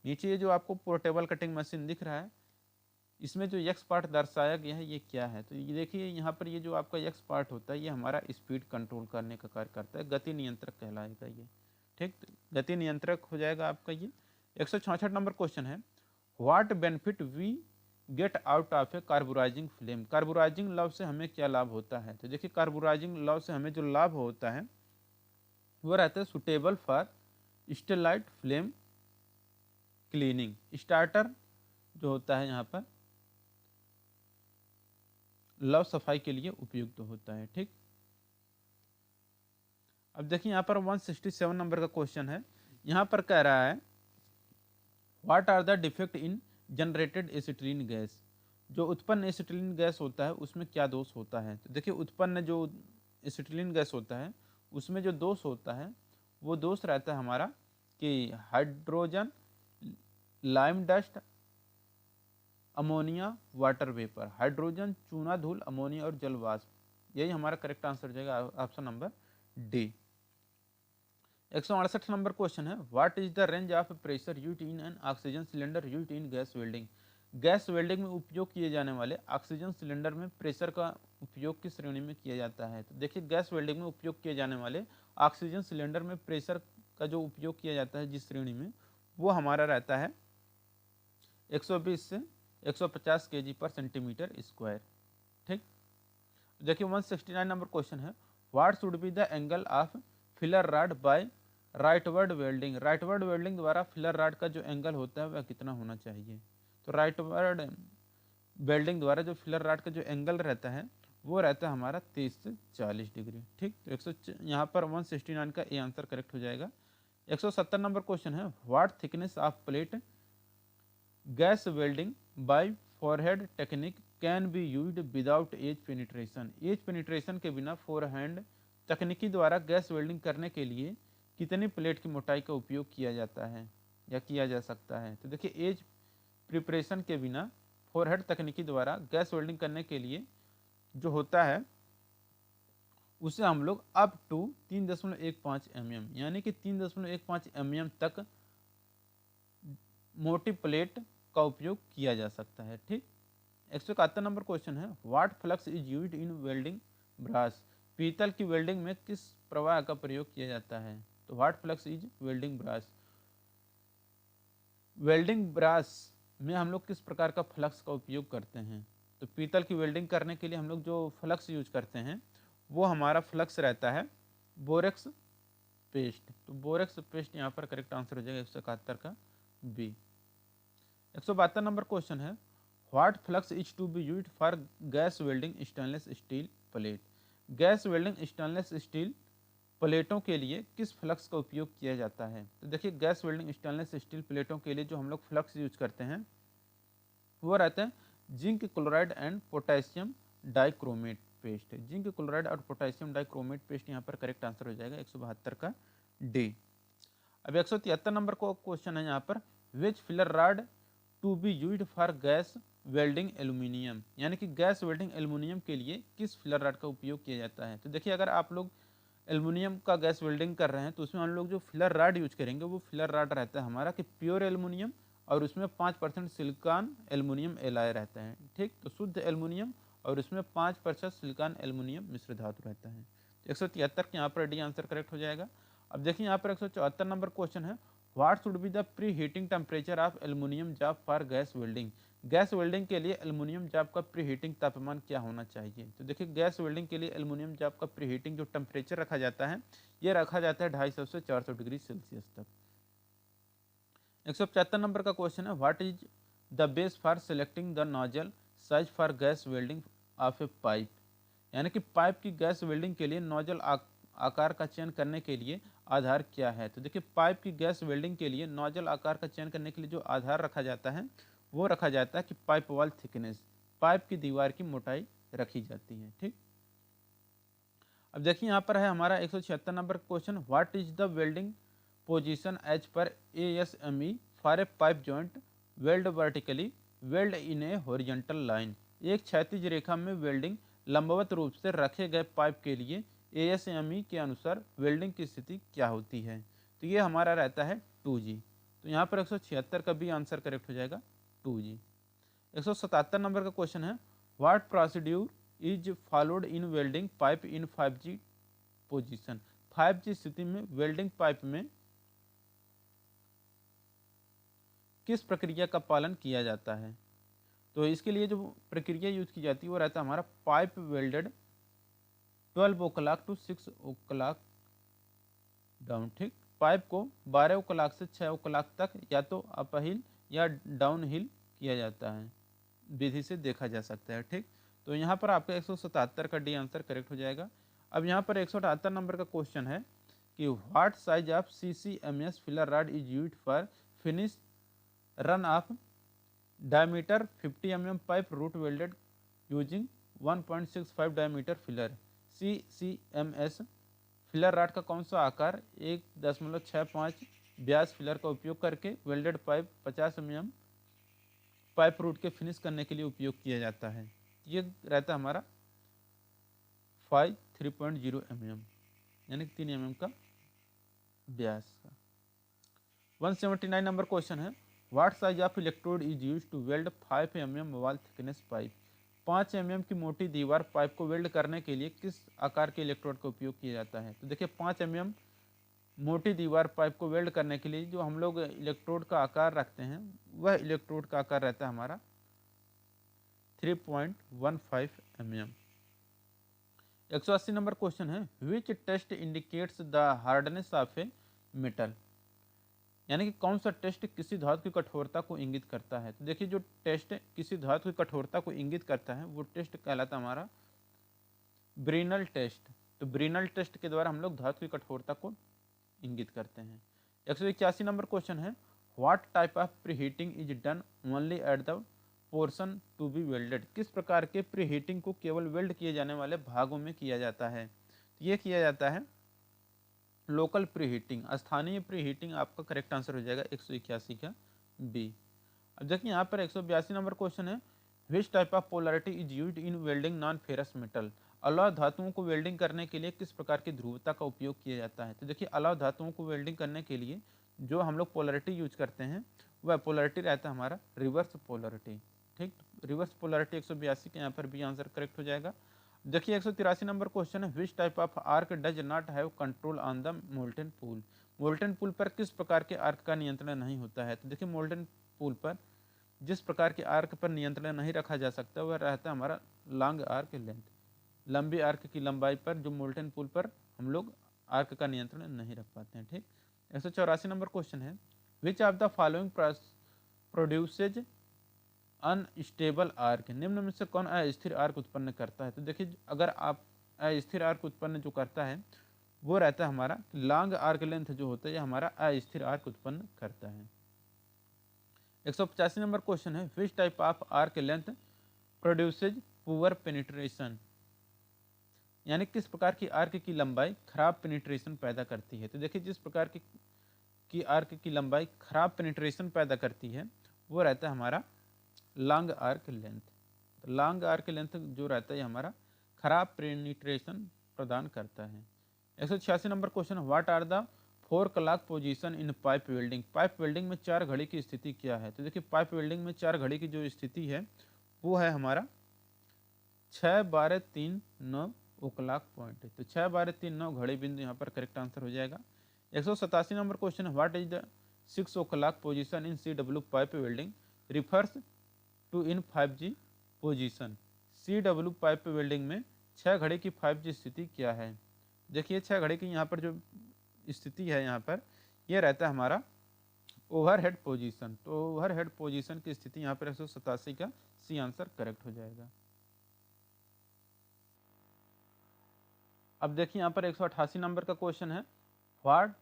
Speaker 1: नीचे ये जो आपको पोर्टेबल कटिंग मशीन दिख रहा है इसमें जो एक्स पार्ट दर्शाया गया है ये क्या है? तो ये देखिए यहाँ पर ये जो आपका एक्स पार्ट होता है ये हमारा स्पीड कंट्रोल करने का कार्य करता है, गति नियंत्रक कहलाएगा ये। ठीक, गति नियंत्रक हो जाएगा आपका ये। 166 नंबर क्वेश्चन है, what benefit we get out of a carburising flame. Carburising लव से हमें क्या लाभ होता है? तो देखिए कार्बोराइजिंग लव से हमें जो लाभ होता है वो रहता है suitable for stellite flame cleaning. Starter जो होता है यहाँ पर लव सफाई के लिए उपयुक्त होता है। ठीक, अब देखिए यहाँ पर 167 नंबर का क्वेश्चन है, यहाँ पर कह रहा है what are the defect in generated acetylene gas. जो उत्पन्न एसिटिलीन गैस होता है उसमें क्या दोष होता है? तो देखिए उत्पन्न जो एसिटिलीन गैस होता है उसमें जो दोष होता है वो दोष रहता है हमारा कि hydrogen, lime dust, ammonia, water vapour. Hydrogen, चूना धूल, अमोनिया और जल वाष्प, यही हमारा करेक्ट आंसर हो जाएगा option number D. 168 number question है, what is the range of pressure used in an oxygen cylinder used in gas welding. Gas welding में उपयोग किए जाने वाले ऑक्सीजन सिलेंडर में प्रेशर का उपयोग किस श्रेणी में किया जाता है? तो देखिए गैस वेल्डिंग में उपयोग किए जाने वाले ऑक्सीजन सिलेंडर में प्रेशर का जो उपयोग किया जाता है जिस श्रेणी में वो हमारा रहता है 120 से 150 kg पर सेंटीमीटर स्क्वायर। ठीक, देखिए 169 नंबर क्वेश्चन है, what should be the angle of filler rod by rightward welding. Rightward welding द्वारा फिलर रॉड का जो एंगल होता है वह कितना होना चाहिए? तो राइटवर्ड वेल्डिंग द्वारा जो फिलर रॉड का जो एंगल रहता है वो रहता है हमारा 30 से 40 डिग्री। ठीक, तो 100 यहाँ पर 169 का ए आंसर करेक्ट हो जाएगा। 170 नंबर क्वेश्चन है, what thickness of plate gas welding by forehand technique can be used without edge penetration. Edge penetration के बिना फोरहैंड तकनीकी द्वारा गैस वेल्डिंग करने के लिए कितनी प्लेट की मोटाई का उपयोग किया जाता है या किया जा सकता है? तो देखिए एज प्रिपरेशन के बिना फोरहेड तकनीकी द्वारा गैस वेल्डिंग करने के लिए जो होता है उसे हम लोग अप टू 3.15 mm यानी कि 3.15 mm तक मोटी प्लेट का उपयोग किया जा सकता है। ठीक, 171 नंबर क्वेश्चन है, what flux is used in welding brass. पीतल की वेल्डिंग में किस प्रवाह का प्रयोग किया जाता है? तो what flux is welding brass. Welding brass में हम लोग किस प्रकार का फ्लक्स का उपयोग करते हैं? तो पीतल की वेल्डिंग करने के लिए हम लोग जो फ्लक्स यूज करते हैं वो हमारा फ्लक्स रहता है बोरेक्स पेस्ट। तो बोरेक्स पेस्ट यहाँ पर करेक्ट आंसर हो जाएगा 171 का बी। 172 नंबर क्वेश्चन है, what flux is to be used for gas welding stainless steel plate. Gas welding stainless steel प्लेटों के लिए किस फ्लक्स का उपयोग किया जाता है? तो देखिए गैस वेल्डिंग स्टेनलेस स्टील प्लेटों के लिए जो हम लोग फ्लक्स यूज करते हैं वो रहते हैं zinc chloride and potassium dichromate paste. Zinc chloride और पोटेशियम डाइक्रोमेट पेस्ट यहाँ पर करेक्ट आंसर हो जाएगा 172 का डी। अब 173 नंबर को क्वेश्चन है यहाँ पर, which filler rod to be used for gas welding aluminium. यानी कि गैस वेल्डिंग एल्यूमिनियम के लिए किस फिलर रॉड का उपयोग किया जाता है? तो देखिए अगर आप लोग एल्युमिनियम का गैस वेल्डिंग कर रहे हैं तो उसमें हम लोग जो फिलर रॉड यूज करेंगे वो फिलर रॉड रहता है हमारा कि प्योर एल्युमिनियम, और उसमें 5% सिलिकॉन एल्युमिनियम एलॉय रहता है। ठीक, तो शुद्ध एल्युमिनियम और उसमें 5% सिलिकॉन एल्युमिनियम मिश्र धातु रहता है। 173 के यहाँ पर डी आंसर करेक्ट हो जाएगा। अब देखिए यहाँ पर 174 नंबर क्वेश्चन है, what should be the preheating temperature of aluminium job for gas welding. Gas welding के लिए एल्युमिनियम जॉब का प्री हीटिंग तापमान क्या होना चाहिए। तो देखिए गैस वेल्डिंग के लिए एल्युमिनियम जॉब का प्री हीटिंग जो टेम्परेचर रखा जाता है ये रखा जाता है 250 से 400 डिग्री सेल्सियस तक। 175 नंबर का क्वेश्चन है, what is the base for selecting the nozzle size for gas welding of A pipe. यानी कि पाइप की गैस वेल्डिंग के लिए नोजल आकार का चयन करने के लिए आधार क्या है। तो देखिए पाइप की गैस वेल्डिंग के लिए नोजल आकार का चयन करने के लिए जो आधार रखा जाता है वो रखा जाता है कि पाइप वॉल थिकनेस, पाइप की दीवार की मोटाई रखी जाती है। ठीक, अब देखिए यहाँ पर है हमारा 176 number question, what is the welding position as per ASME for a pipe joint weld vertically weld in a horizontal line. एक क्षैतिज रेखा में वेल्डिंग लंबवत रूप से रखे गए पाइप के लिए ASME के अनुसार वेल्डिंग की स्थिति क्या होती है। तो ये हमारा रहता है 2G। तो यहाँ पर 176 का भी आंसर करेक्ट हो जाएगा 2G। 177 नंबर का क्वेश्चन है, what procedure is followed in welding pipe in 5G position. 5G स्थिति में वेल्डिंग पाइप में किस प्रक्रिया का पालन किया जाता है। तो इसके लिए जो प्रक्रिया यूज की जाती है वो रहता है हमारा pipe welded 12 o'clock to 6 o'clock down. ठीक, पाइप को 12 o'clock से 6 o'clock तक या तो अपहिल या डाउन हिल किया जाता है, विधि से देखा जा सकता है। ठीक, तो यहाँ पर आपका 177 का डी आंसर करेक्ट हो जाएगा। अब यहाँ पर 178 नंबर का क्वेश्चन है कि what size of CCMS filler rod is used for finish run of diameter 50 mm pipe root welded using 1.65 diameter filler. CCMS filler rod का कौन सा आकार 1.65 व्यास फिलर का उपयोग करके welded pipe 50 mm pipe root के फिनिश करने के लिए उपयोग किया जाता है। ये रहता है हमारा 3.0 mm यानी 3 mm का व्यास का। 179 नंबर क्वेश्चन है, what size of electrode is use to weld 5 mm wall thickness pipe. 5 mm की मोटी दीवार पाइप को वेल्ड करने के लिए किस आकार के इलेक्ट्रोड का उपयोग किया जाता है। तो देखिए 5 mm मोटी दीवार पाइप को वेल्ड करने के लिए जो हम लोग इलेक्ट्रोड का आकार रखते हैं वह इलेक्ट्रोड का आकार रहता है हमारा 3.15 mm। 180 नंबर क्वेश्चन है, which test indicates the hardness of a metal. यानी कि कौन सा टेस्ट किसी धातु की कठोरता को इंगित करता है। तो देखिए जो टेस्ट किसी धातु की कठोरता को इंगित करता है वो टेस्ट कहलाता है हमारा ब्रिनल टेस्ट। तो ब्रिनल टेस्ट के द्वारा हम लोग धातु की कठोरता को इंगित करते हैं। 181 नंबर क्वेश्चन है, what type of preheating is done only at the portion to be welded. किस प्रकार के प्रीहीटिंग को केवल वेल्ड किए जाने वाले भागों में किया जाता है। तो ये किया जाता है लोकल प्रीहीटिंग, स्थानीय प्रीहीटिंग आपका करेक्ट आंसर हो जाएगा 181 का बी। अब देखिए यहाँ पर 182 नंबर क्वेश्चन है, which type of polarity is used in welding non ferrous metal. अलौह धातुओं को वेल्डिंग करने के लिए किस प्रकार की ध्रुवता का उपयोग किया जाता है। तो देखिए अलौह धातुओं को वेल्डिंग करने के लिए जो हम लोग पोलैरिटी यूज करते हैं वह पोलैरिटी रहता है हमारा रिवर्स पोलैरिटी। ठीक, रिवर्स पोलैरिटी 182 के यहाँ पर भी आंसर करेक्ट हो जाएगा। देखिए 183 नंबर क्वेश्चन है, which type of arc does not have control on the molten pool. Molten pool पर किस प्रकार के आर्क का नियंत्रण नहीं होता है। तो देखिए मोल्टन पूल पर जिस प्रकार के आर्क पर नियंत्रण नहीं रखा जा सकता वह रहता है हमारा लॉन्ग आर्क लेंथ। लंबी आर्क की लंबाई पर जो मोल्टन पूल पर हम लोग आर्क का नियंत्रण नहीं रख पाते हैं। ठीक, 184 नंबर क्वेश्चन है, which of the following produces unstable arc. निम्न में से कौन अस्थिर आर्क उत्पन्न करता है। तो देखिए अगर आप अस्थिर आर्क उत्पन्न जो करता है वो रहता है हमारा लॉन्ग आर्क लेंथ जो होता है ये हमारा अस्थिर आर्क उत्पन्न करता है। 185 नंबर क्वेश्चन है, which type of arc length produces poor penetration. यानी किस प्रकार की आर्क की लंबाई खराब पेनिट्रेशन पैदा करती है। तो देखिए जिस प्रकार की आर्क की लंबाई खराब पेनिट्रेशन पैदा करती है वो रहता है हमारा long arc length. Long arc length जो रहता है हमारा खराब पेनिट्रेशन प्रदान करता है। 186 number question, what are the 4 clock position in pipe welding. Pipe welding में 4 घड़ी की स्थिति क्या है। तो देखिए पाइप वेल्डिंग में 4 घड़ी की जो स्थिति है वो है हमारा 6, 12, 3, 9 ओ क्लॉक पॉइंट है। तो 6, 12, 3, 9 घड़ी बिंदु यहाँ पर करेक्ट आंसर हो जाएगा। 187 number question, what is the 6 o'clock position in CW pipe welding refers to in 5G position. CW pipe welding में 6 घड़ी की 5G स्थिति क्या है। देखिए 6 घड़ी की यहाँ पर जो स्थिति है यहाँ पर ये रहता है हमारा ओवरहेड पोजीशन। तो ओवरहेड पोजीशन की स्थिति यहाँ पर 187 का सी आंसर करेक्ट हो जाएगा। अब देखिए यहाँ पर 188 नंबर का क्वेश्चन है, what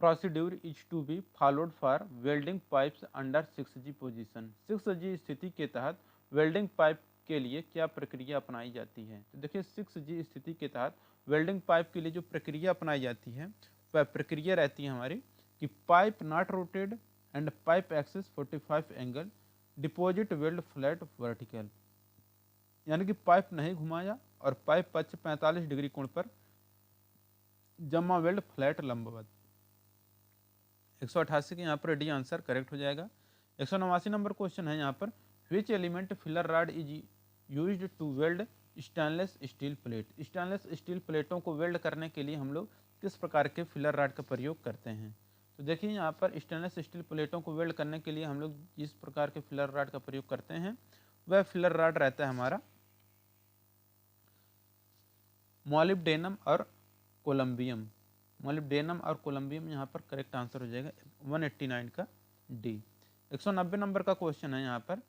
Speaker 1: procedure is to be followed for welding pipes under 6G position. 6G स्थिति के तहत वेल्डिंग पाइप के लिए क्या प्रक्रिया अपनाई जाती है। तो देखिए 6G स्थिति के तहत वेल्डिंग पाइप के लिए जो प्रक्रिया अपनाई जाती है वह प्रक्रिया रहती है हमारी कि pipe not rotated and pipe axis 45 angle deposit weld flat vertical, यानी कि पाइप नहीं घुमाया और पाइप पक्ष 45 डिग्री कोण पर जमा वेल्ड फ्लैट लंबवत। 188 के यहाँ पर डी आंसर करेक्ट हो जाएगा। 189 नंबर क्वेश्चन है यहाँ पर, which element filler rod is used to weld stainless steel plate. Stainless steel प्लेटों को वेल्ड करने के लिए हम लोग किस प्रकार के फिलर रॉड का प्रयोग करते हैं। तो देखिए यहाँ पर स्टेनलेस स्टील प्लेटों को वेल्ड करने के लिए हम लोग जिस प्रकार के फिलर रॉड का प्रयोग करते हैं वह फिलर रॉड रहता है हमारा मॉलिब्डेनम और कोलम्बियम। मॉलिब्डेनम और कोलम्बियम यहाँ पर करेक्ट आंसर हो जाएगा 189 का डी। 190 नंबर का क्वेश्चन है यहाँ पर,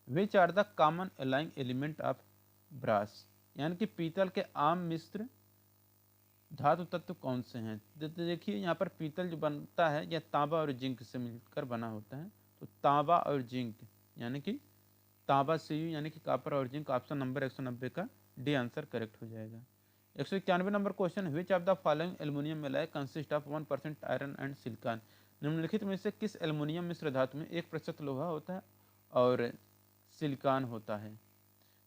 Speaker 1: which are the common alloying element of brass, यानी कि पीतल के आम मिश्र धातु तत्व कौन से हैं। देखिए यहाँ पर पीतल जो बनता है यह तांबा और जिंक से मिलकर बना होता है। तो तांबा और जिंक यानी कि तांबा Cu यानी कि कॉपर और जिंक, ऑप्शन नंबर 190 का डी आंसर करेक्ट हो जाएगा। 191 number question, which of the following aluminium alloy consist of 1% iron and silicon. निम्नलिखित में से किस एल्युमिनियम मिश्र धातु में 1% लोहा होता है और सिलिकॉन होता है।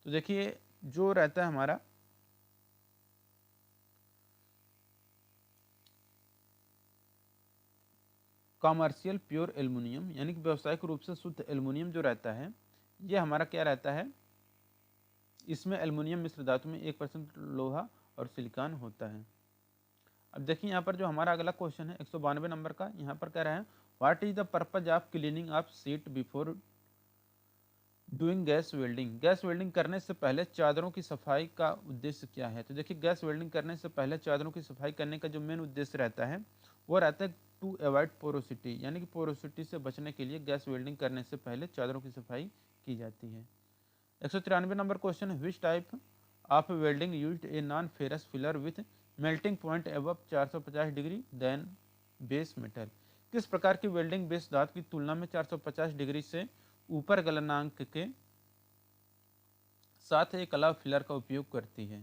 Speaker 1: तो देखिए जो रहता है हमारा कॉमर्शियल प्योर एल्युमिनियम यानी कि व्यावसायिक रूप से शुद्ध एल्युमिनियम जो रहता है ये हमारा क्या रहता है, इसमें एल्युमिनियम मिश्र धातु में 1% लोहा और सिलिकॉन होता है। अब देखिए यहाँ पर जो हमारा अगला क्वेश्चन है 192 नंबर का, यहाँ पर कह रहा है, what is the purpose of cleaning of seat before doing gas welding. Gas welding करने से पहले चादरों की सफाई का उद्देश्य क्या है। तो देखिए गैस वेल्डिंग करने से पहले चादरों की सफाई करने का जो मेन उद्देश्य रहता है वो रहता है टू अवॉइड पोरोसिटी, यानी कि पोरोसिटी से बचने के लिए गैस वेल्डिंग करने से पहले चादरों की सफाई की जाती है। 193 number question, which type of welding used a non ferrous filler with melting point above 450 degree then base metal. किस प्रकार की वेल्डिंग बेस धातु की तुलना में 450 डिग्री से ऊपर गलनांक के साथ एक अलग फिलर का उपयोग करती है।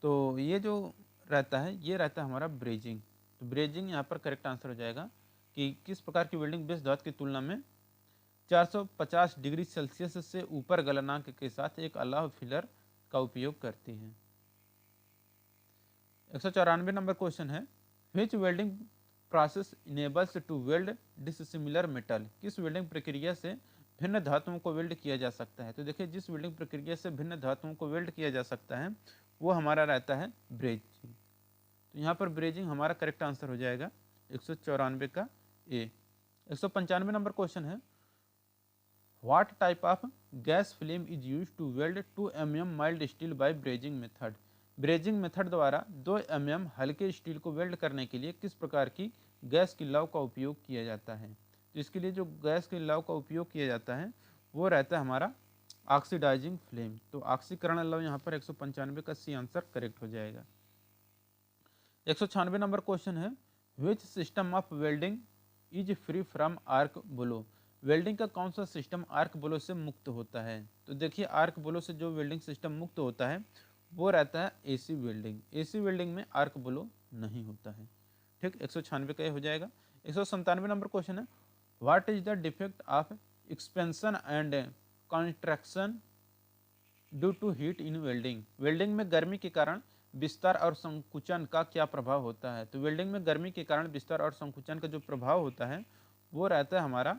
Speaker 1: तो ये जो रहता है ये रहता है हमारा ब्रेजिंग। तो ब्रेजिंग यहाँ पर करेक्ट आंसर हो जाएगा कि किस प्रकार की वेल्डिंग बेस धातु की तुलना में 450 डिग्री सेल्सियस से ऊपर गलनांक के साथ एक अलग फिलर का उपयोग करती है। 194 नंबर क्वेश्चन है, which welding process enables to weld dissimilar metal. किस वेल्डिंग प्रक्रिया से भिन्न धातुओं को वेल्ड किया जा सकता है। तो देखिए जिस वेल्डिंग प्रक्रिया से भिन्न धातुओं को वेल्ड किया जा सकता है वो हमारा रहता है ब्रेजिंग। तो यहाँ पर ब्रेजिंग हमारा करेक्ट आंसर हो जाएगा 194 का ए। 195 नंबर क्वेश्चन है, what type of gas flame is use to weld 2 mm mild steel by brazing method. Brazing method द्वारा 2 mm हल्के स्टील को वेल्ड करने के लिए किस प्रकार की गैस की लौ का उपयोग किया जाता है। तो इसके लिए जो गैस की लौ का उपयोग किया जाता है वो रहता है हमारा ऑक्सीडाइजिंग फ्लेम। तो ऑक्सीकरण लौ यहाँ पर 195 का सी आंसर करेक्ट हो जाएगा। 196 नंबर क्वेश्चन है, which system of welding is free from arc blow. Welding का कौन सा सिस्टम आर्क ब्लो से मुक्त होता है। तो देखिए आर्क ब्लो से जो वेल्डिंग सिस्टम मुक्त होता है वो रहता है एसी वेल्डिंग। एसी वेल्डिंग में आर्क ब्लो नहीं होता है। ठीक, 196 का हो जाएगा। 197 नंबर क्वेश्चन है, what is the defect of expansion and contraction due to heat in welding. Welding में गर्मी के कारण विस्तार और संकुचन का क्या प्रभाव होता है। तो वेल्डिंग में गर्मी के कारण विस्तार और संकुचन का जो प्रभाव होता है वो रहता है हमारा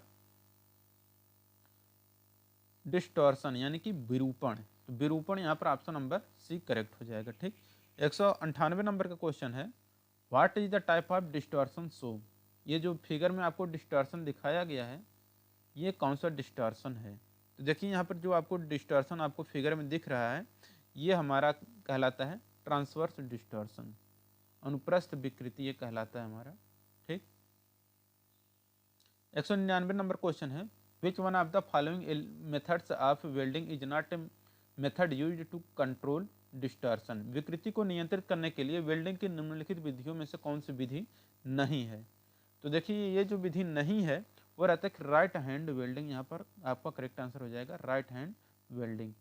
Speaker 1: डिस्टॉर्शन यानी कि विरूपण। तो विरूपण यहाँ पर ऑप्शन नंबर सी करेक्ट हो जाएगा। ठीक, 198 नंबर का क्वेश्चन है, what is the type of distortion show. ये जो फिगर में आपको डिस्टॉर्शन दिखाया गया है ये कौन सा डिस्टॉर्शन है। तो देखिए यहाँ पर जो आपको डिस्टॉर्शन आपको फिगर में दिख रहा है ये हमारा कहलाता है ट्रांसवर्स डिस्टॉर्शन, अनुप्रस्थ विकृति ये कहलाता है हमारा। ठीक, 199 नंबर क्वेश्चन है, which one of the following methods of welding is not a method used to control distortion. विकृति को नियंत्रित करने के लिए वेल्डिंग की निम्नलिखित विधियों में से कौन सी विधि नहीं है। तो देखिए ये जो विधि नहीं है वो रहता है राइट हैंड वेल्डिंग, यहाँ पर आपका करेक्ट आंसर हो जाएगा राइट हैंड वेल्डिंग।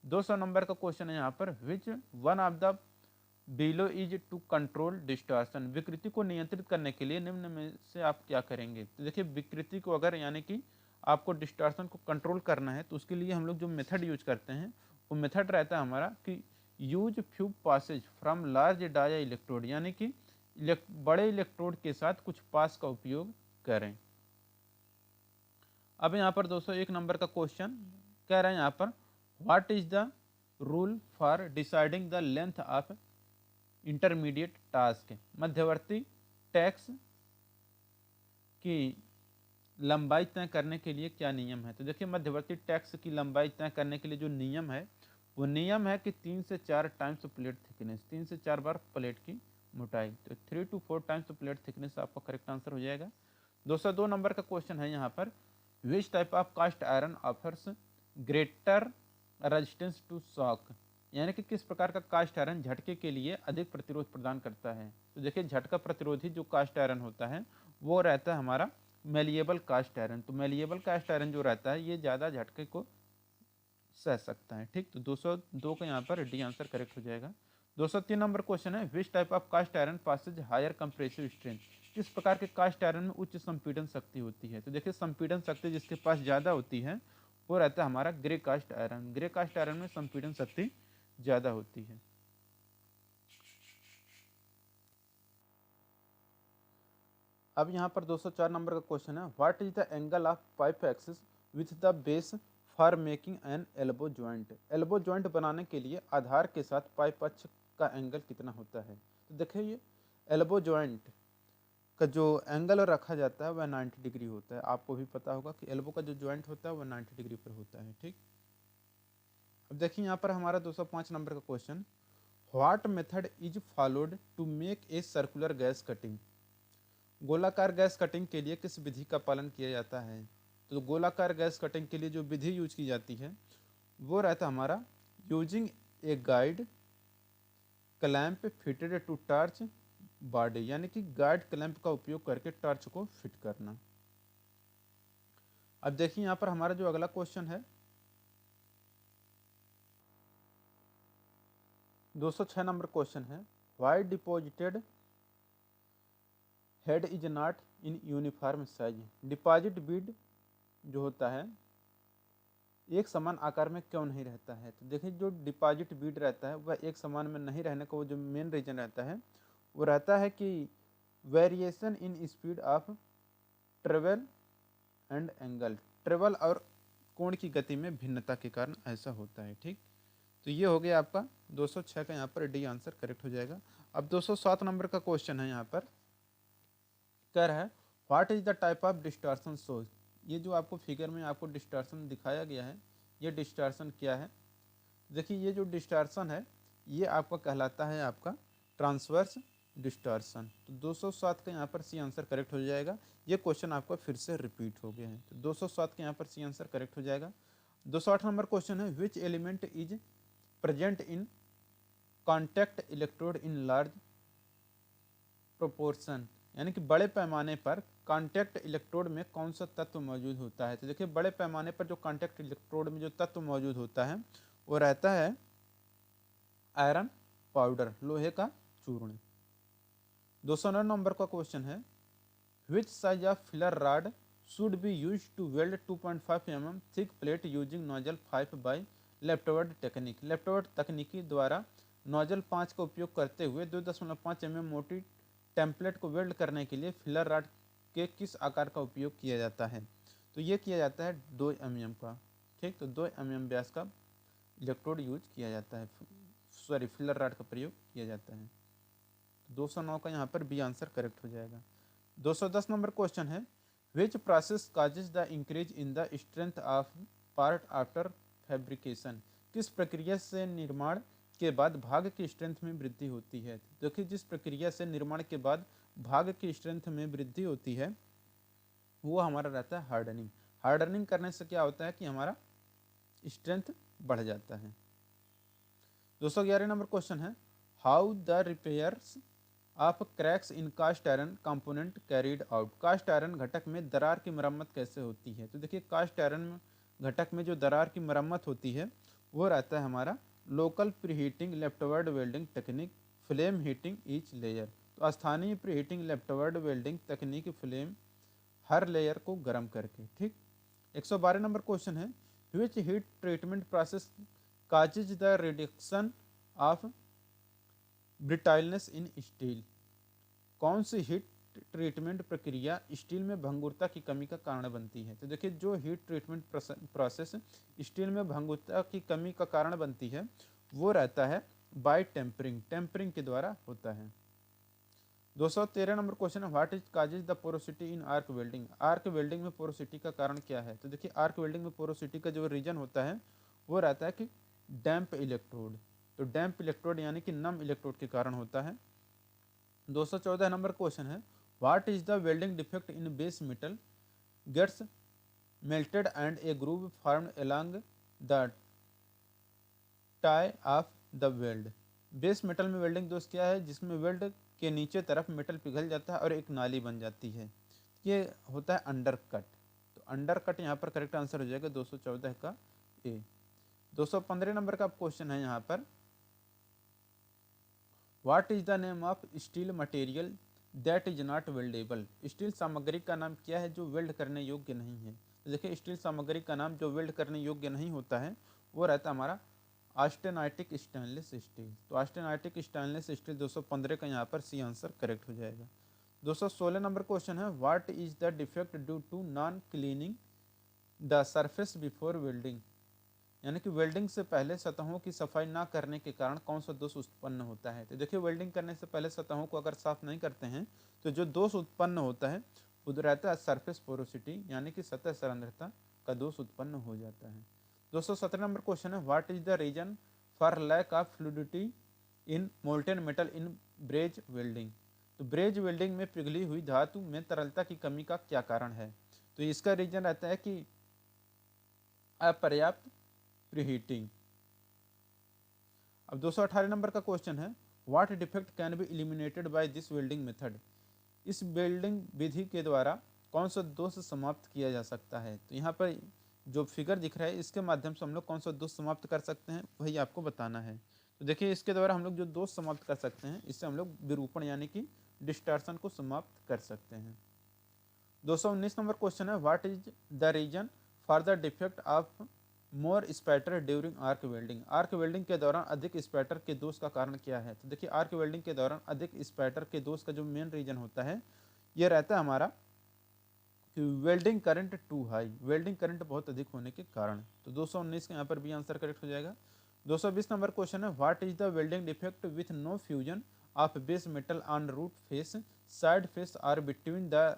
Speaker 1: 200 नंबर का क्वेश्चन है यहाँ पर, which one of the below is to control distortion. विकृति को नियंत्रित करने के लिए निम्न में से आप क्या करेंगे। तो देखिए विकृति को अगर यानी कि आपको डिस्टॉर्शन को कंट्रोल करना है तो उसके लिए हम लोग जो मेथड यूज करते हैं वो मेथड रहता है हमारा कि use few passes from large dia electrode, यानी कि बड़े इलेक्ट्रोड के साथ कुछ पास का उपयोग करें। अब यहाँ पर 201 नंबर का क्वेश्चन कह रहे हैं यहाँ पर, what is the rule for deciding the length of intermediate task. मध्यवर्ती टैक्स की लंबाई तय करने के लिए क्या नियम है। तो देखिए मध्यवर्ती टैक्स की लंबाई तय करने के लिए जो नियम है वो नियम है कि 3 से 4 टाइम्स प्लेट थिकनेस, 3 से 4 बार प्लेट की मोटाई। तो 3 to 4 टाइम्स प्लेट थिकनेस आपका करेक्ट आंसर हो जाएगा। 202 नंबर का क्वेश्चन है यहाँ पर, which type of cast iron offers greater resistance to shock. यानी कि किस प्रकार का कास्ट आयरन झटके के लिए अधिक प्रतिरोध प्रदान करता है। तो देखिए झटका प्रतिरोधी जो कास्ट आयरन होता है वो रहता है हमारा मेलिएबल कास्ट आयरन। तो मेलिएबल कास्ट आयरन जो रहता है ये ज़्यादा झटके को सह सकता है। ठीक, तो 202 का यहाँ पर डी आंसर करेक्ट हो जाएगा। 203 नंबर क्वेश्चन है, which type of cast iron passes higher compressive strength. किस प्रकार के कास्ट आयरन में उच्च संपीड़न शक्ति होती है। तो देखिए संपीड़न शक्ति जिसके पास ज़्यादा होती है वो रहता है हमारा grey cast iron. Grey cast iron में संपीड़न शक्ति ज़्यादा होती है। अब यहाँ पर 204 नंबर का क्वेश्चन है, what is the angle of pipe axis with the base for making an elbow joint. Elbow joint बनाने के लिए आधार के साथ पाइप अक्ष का एंगल कितना होता है। तो देखिए ये एल्बो जॉइंट का जो एंगल रखा जाता है वह 90 डिग्री होता है। आपको भी पता होगा कि एल्बो का जो जॉइंट होता है वह 90 डिग्री पर होता है। ठीक, अब देखिए यहाँ पर हमारा 205 नंबर का question, what method is followed to make a circular gas cutting. गोलाकार गैस कटिंग के लिए किस विधि का पालन किया जाता है। तो गोलाकार गैस कटिंग के लिए जो विधि यूज की जाती है वो रहता हमारा using a guide clamp fitted to torch body, यानी कि गाइड क्लैंप का उपयोग करके टॉर्च को फिट करना। अब देखिए यहाँ पर हमारा जो अगला क्वेश्चन है 206 नंबर क्वेश्चन है, why deposited head is not in uniform size. Deposit Beed जो होता है एक समान आकार में क्यों नहीं रहता है। तो देखिए जो डिपॉजिट बीड रहता है वह एक समान में नहीं रहने का वो जो मेन रीजन रहता है वो रहता है कि variation in speed of travel and angle. Travel और कोण की गति में भिन्नता के कारण ऐसा होता है। ठीक, तो ये हो गया आपका 206 का यहाँ पर डी आंसर करेक्ट हो जाएगा। अब 207 नंबर का क्वेश्चन है यहाँ पर कह रहा है, what is the type of distortion show. ये जो आपको फिगर में आपको डिस्टॉर्शन दिखाया गया है ये डिस्टॉर्शन क्या है। देखिए ये जो डिस्टॉर्शन है ये आपका कहलाता है आपका ट्रांसवर्स डिस्टॉर्शन। तो 207 का यहाँ पर सी आंसर करेक्ट हो जाएगा। ये क्वेश्चन आपका फिर से रिपीट हो गया है तो 207 के यहाँ पर सी आंसर करेक्ट हो जाएगा। 208 नंबर क्वेश्चन है, which element is present in contact electrode in large proportion. यानी कि बड़े पैमाने पर कॉन्टैक्ट इलेक्ट्रोड में कौन सा तत्व मौजूद होता है। तो देखिए बड़े पैमाने पर जो कॉन्टैक्ट इलेक्ट्रोड में जो तत्व मौजूद होता है वो रहता है आयरन पाउडर, लोहे का चूर्ण। 209 नंबर का क्वेश्चन है, which size of filler rod should be use to weld 2.5 mm thick plate using nozzle 5 by leftward technique. Leftward तकनीकी द्वारा नोजल 5 का उपयोग करते हुए 2.5 mm मोटी टेम्पलेट को वेल्ड करने के लिए फिलर रॉड के किस आकार का उपयोग किया जाता है? तो ये किया जाता है 2 mm का। ठीक, तो 2 mm व्यास का इलेक्ट्रोड यूज किया जाता है, सॉरी फिलर रॉड का प्रयोग किया जाता है। 209 का यहाँ पर बी आंसर करेक्ट हो जाएगा। 210 नंबर क्वेश्चन है, which process causes the increase in the strength of part after fabrication? किस प्रक्रिया से निर्माण के बाद भाग की स्ट्रेंथ में वृद्धि होती है? देखिए, जिस प्रक्रिया से निर्माण के बाद भाग की स्ट्रेंथ में वृद्धि होती है वो हमारा रहता है हार्डनिंग। हार्डनिंग करने से क्या होता है कि हमारा स्ट्रेंथ बढ़ जाता है। 211 नंबर क्वेश्चन है, how the repairs of cracks in cast iron component carried out? Cast iron घटक में दरार की मरम्मत कैसे होती है? तो देखिए, कास्ट आयरन घटक में जो दरार की मरम्मत होती है वो रहता है हमारा local preheating leftward welding technique, flame heating each layer. तो स्थानीय प्रीहीटिंग लेफ्टवर्ड वेल्डिंग तकनीक, फ्लेम हर लेयर को गर्म करके। ठीक, 112 नंबर क्वेश्चन है, which heat treatment process causes the reduction of brittleness in steel? कौन सी हीट ट्रीटमेंट प्रक्रिया स्टील में भंगुरता की कमी का कारण बनती है? तो देखिए, जो हीट ट्रीटमेंट प्रोसेस स्टील में भंगुरता की कमी का कारण बनती है वो रहता है बाय टेम्परिंग, टेम्परिंग के द्वारा होता है। 213 नंबर क्वेश्चन है, what is causes the porosity in arc welding? Arc welding में पोरोसिटी का कारण क्या है? तो देखिए, आर्क वेल्डिंग में पोरोसिटी का जो रीजन होता है वो रहता है कि डैम्प इलेक्ट्रोड। तो डैम्प इलेक्ट्रोड यानी कि नम इलेक्ट्रोड के कारण होता है। 214 नंबर क्वेश्चन है, what is the welding defect in base metal gets melted and a groove formed along the tie of the weld? Base metal में वेल्डिंग दोष क्या है? जिसमें वेल्ड के नीचे तरफ मेटल पिघल जाता है और एक नाली बन जाती है, ये होता है अंडर कट। तो अंडर कट यहाँ पर करेक्ट आंसर हो जाएगा 214 का ए। 215 नंबर का क्वेश्चन है यहाँ पर, what is the name of steel material that is not weldable? Steel सामग्री का नाम क्या है जो वेल्ड करने योग्य नहीं है? तो देखिए, स्टील सामग्री का नाम जो वेल्ड करने योग्य नहीं होता है वो रहता है हमारा ऑस्टेनाइटिक स्टेनलेस स्टील। तो ऑस्टेनाइटिक स्टेनलेस स्टील 215 का यहाँ पर सी आंसर करेक्ट हो जाएगा। 216 नंबर क्वेश्चन है, what is the defect due to non cleaning the surface before welding? यानी कि वेल्डिंग से पहले सतहों की सफाई ना करने के कारण कौन सा दोष उत्पन्न होता है? तो देखिए, वेल्डिंग करने से पहले सतहों को अगर साफ नहीं करते हैं तो जो दोष उत्पन्न होता है वो रहता है सरफेस पोरोसिटी, यानी कि सतह सांद्रता का दोष उत्पन्न हो जाता है। 217 नंबर क्वेश्चन है, what is the reason for lack of fluidity in molten metal in braze welding? तो ब्रेज वेल्डिंग में पिघली हुई धातु में तरलता की कमी का क्या कारण है? तो इसका रीजन रहता है कि अपर्याप्त प्रीहीटिंग। अब 218 नंबर का क्वेश्चन है, what defect can be eliminated by this welding method? इस वेल्डिंग विधि के द्वारा कौन सा दोष समाप्त किया जा सकता है? तो यहाँ पर जो फिगर दिख रहा है इसके माध्यम से हम लोग कौन सा दोष समाप्त कर सकते हैं वही आपको बताना है। तो देखिए, इसके द्वारा हम लोग जो दोष समाप्त कर सकते हैं इससे हम लोग विरूपण यानी कि डिस्टॉर्शन को समाप्त कर सकते हैं। 219 नंबर क्वेश्चन है, what is the reason for the defect of more spatter during arc welding? Arc welding के दौरान अधिक स्पैटर के दोष का कारण क्या है? तो देखिए, आर्क वेल्डिंग के दौरान अधिक स्पैटर के दोष का जो मेन रीजन होता है ये रहता है हमारा कि welding current too high, welding current बहुत अधिक होने के कारण। तो 219 का यहाँ पर भी आंसर करेक्ट हो जाएगा। 220 नंबर क्वेश्चन है, what is the welding defect with no fusion of base metal on root face, side face और between the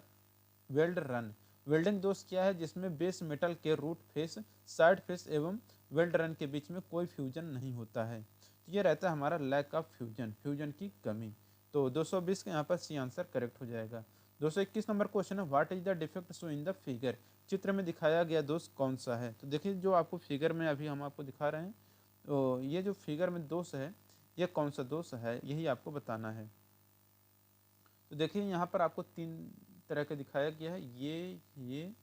Speaker 1: weld run? Welding दोष क्या है जिसमें बेस मेटल के रूट फेस, साइड फेस एवं वेल्ड रन के बीच में कोई फ्यूजन नहीं होता है? तो ये रहता है हमारा लैक ऑफ फ्यूजन, फ्यूजन की कमी। तो 220 का यहाँ पर सी आंसर करेक्ट हो जाएगा। 221 नंबर क्वेश्चन है, what is the defect show in the figure? चित्र में दिखाया गया दोष कौन सा है? तो देखिए, जो आपको फिगर में अभी हम आपको दिखा रहे हैं, तो ये जो फिगर में दोष है ये कौन सा दोष है यही आपको बताना है। तो देखिए, यहाँ पर आपको तीन तरह के दिखाया गया है, ये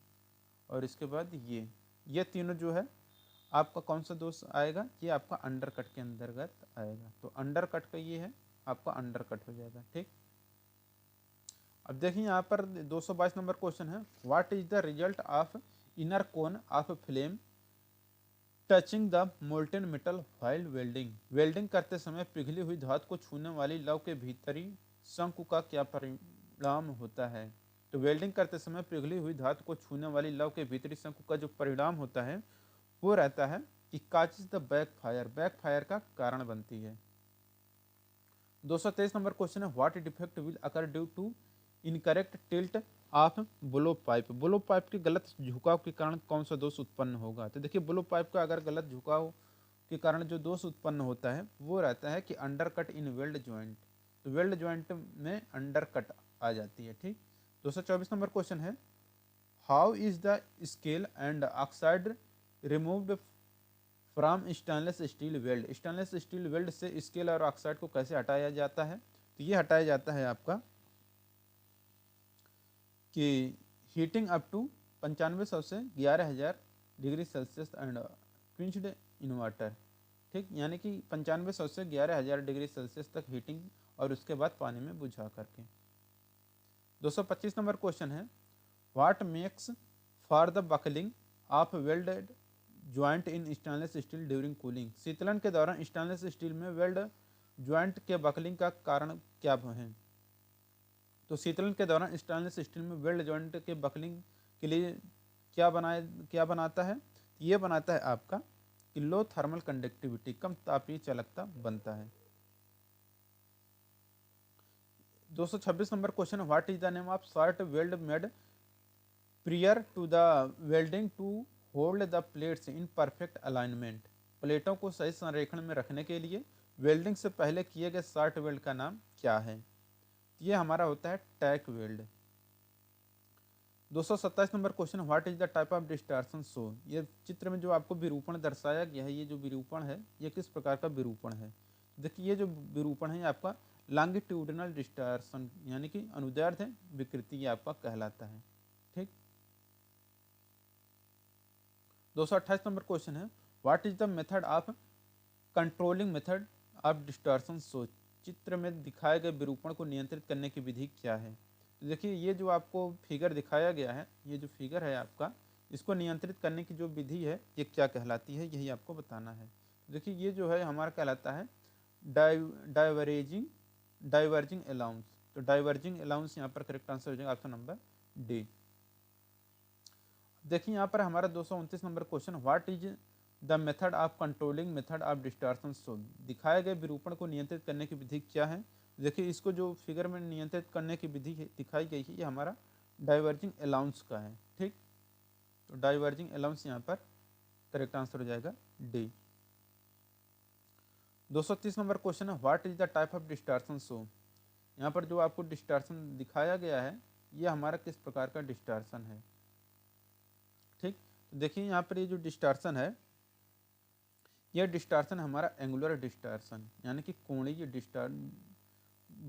Speaker 1: और इसके बाद ये तीनों जो है आपका कौन सा दोष आएगा? ये आपका अंडर कट के अंतर्गत आएगा। तो अंडर कट का ये है आपका अंडर कट हो जाएगा। ठीक, अब देखिए यहाँ पर 222 नंबर क्वेश्चन है, what is the result of inner cone of flame touching the molten metal while welding, welding करते समय पिघली हुई धातु को छूने वाली लव के भीतरी शंकु का क्या परिणाम होता है। तो वेल्डिंग करते समय पिघली हुई धातु को छूने वाली लव के भीतरी शंकु का जो परिणाम होता है वो रहता है कि काचिज द बैकफायर, बैकफायर का कारण बनती है। 223 नंबर क्वेश्चन है what defect will occur due to incorrect tilt of blow pipe, blow pipe के गलत झुकाव के कारण कौन सा दोष उत्पन्न होगा। तो देखिए ब्लो पाइप का अगर गलत झुकाव के कारण जो दोष उत्पन्न होता है वो रहता है कि under cut in weld joint, तो वेल्ड ज्वाइंट में अंडर कट आ जाती है। ठीक, 224 नंबर क्वेश्चन है how is the scale and oxide removed from stainless steel weld, stainless steel weld से स्केल और ऑक्साइड को कैसे हटाया जाता है। तो ये हटाया जाता है आपका कि हीटिंग अप टू 9500 से 11,000 degree Celsius and quenched in water. ठीक, यानी कि 9500 से 11,000 डिग्री सेल्सियस तक हीटिंग और उसके बाद पानी में बुझा करके। 225 नंबर क्वेश्चन है what makes for the buckling of welded joint in stainless steel during cooling, शीतलन के दौरान स्टेनलेस स्टील में वेल्ड ज्वाइंट के बकलिंग का कारण क्या है। तो शीतलन के दौरान स्टेनलेस स्टील में वेल्ड ज्वाइंट के बकलिंग के लिए क्या बनाता है, ये बनाता है आपका कि लो थर्मल कंडक्टिविटी, कम तापीय चालकता बनता है। 226 नंबर क्वेश्चन है what is the name of short weld made prior to the welding to hold the plates in perfect alignment, प्लेटों को सही संरेखण में रखने के लिए वेल्डिंग से पहले किए गए शॉर्ट वेल्ड का नाम क्या है। ये हमारा होता है tack weld. 227 number question what is the type of distortion show, ये चित्र में जो आपको विरूपण दर्शाया गया है, ये जो विरूपण है ये किस प्रकार का विरूपण है। देखिए ये जो विरूपण है आपका लॉन्गिट्यूडिनल डिस्टॉर्शन यानी कि अनुदैर्ध्य विकृति ये आपका कहलाता है। ठीक, 228 नंबर क्वेश्चन है what is the method of controlling method of distortion show, चित्र में दिखाए गए विरूपण को नियंत्रित करने की विधि क्या है। तो देखिए ये जो आपको फिगर दिखाया गया है, ये जो फिगर है आपका, इसको नियंत्रित करने की जो विधि है ये क्या कहलाती है, यही आपको बताना है। देखिए ये जो है हमारा कहलाता है डाइवर्जिंग अलाउंस, तो डाइवर्जिंग अलाउंस यहाँ पर करेक्ट आंसर हो जाएगा ऑप्शन नंबर डी। देखिए यहाँ पर हमारा 229 number question what is the method of controlling method of distortion show, दिखाए गए विरूपण को नियंत्रित करने की विधि क्या है। देखिए इसको जो फिगर में नियंत्रित करने की विधि दिखाई गई है ये हमारा डाइवर्जिंग अलाउंस का है। ठीक, तो डाइवर्जिंग अलाउंस यहाँ पर करेक्ट आंसर हो जाएगा डी। 230 नंबर क्वेश्चन है what is the type of distortion show, यहाँ पर जो आपको डिस्टॉर्शन दिखाया गया है ये हमारा किस प्रकार का डिस्टॉर्शन है। ठीक, तो देखिए यहाँ पर ये जो डिस्टॉर्शन है यह डिस्टॉर्शन हमारा एंगुलर डिस्टॉर्शन यानी कि कोणीय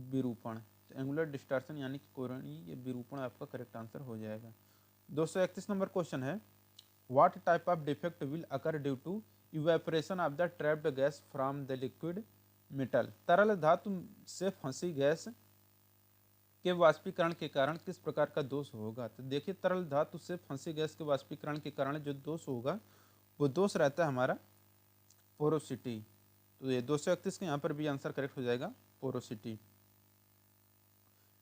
Speaker 1: विरूपण, तो एंगुलर डिस्टॉर्शन यानी कि कोणीय विरूपण आपका करेक्ट आंसर हो जाएगा। 231 नंबर क्वेश्चन है what type of defect will occur due to evaporation of the trapped gas from the liquid metal, तरल धातु से फंसी गैस के वाष्पीकरण के कारण किस प्रकार का दोष होगा। तो देखिए तरल धातु से फंसी गैस के वाष्पीकरण के कारण जो दोष होगा वो दोष रहता है हमारा पोरोसिटी, तो ये 231 के यहाँ पर भी आंसर करेक्ट हो जाएगा porosity.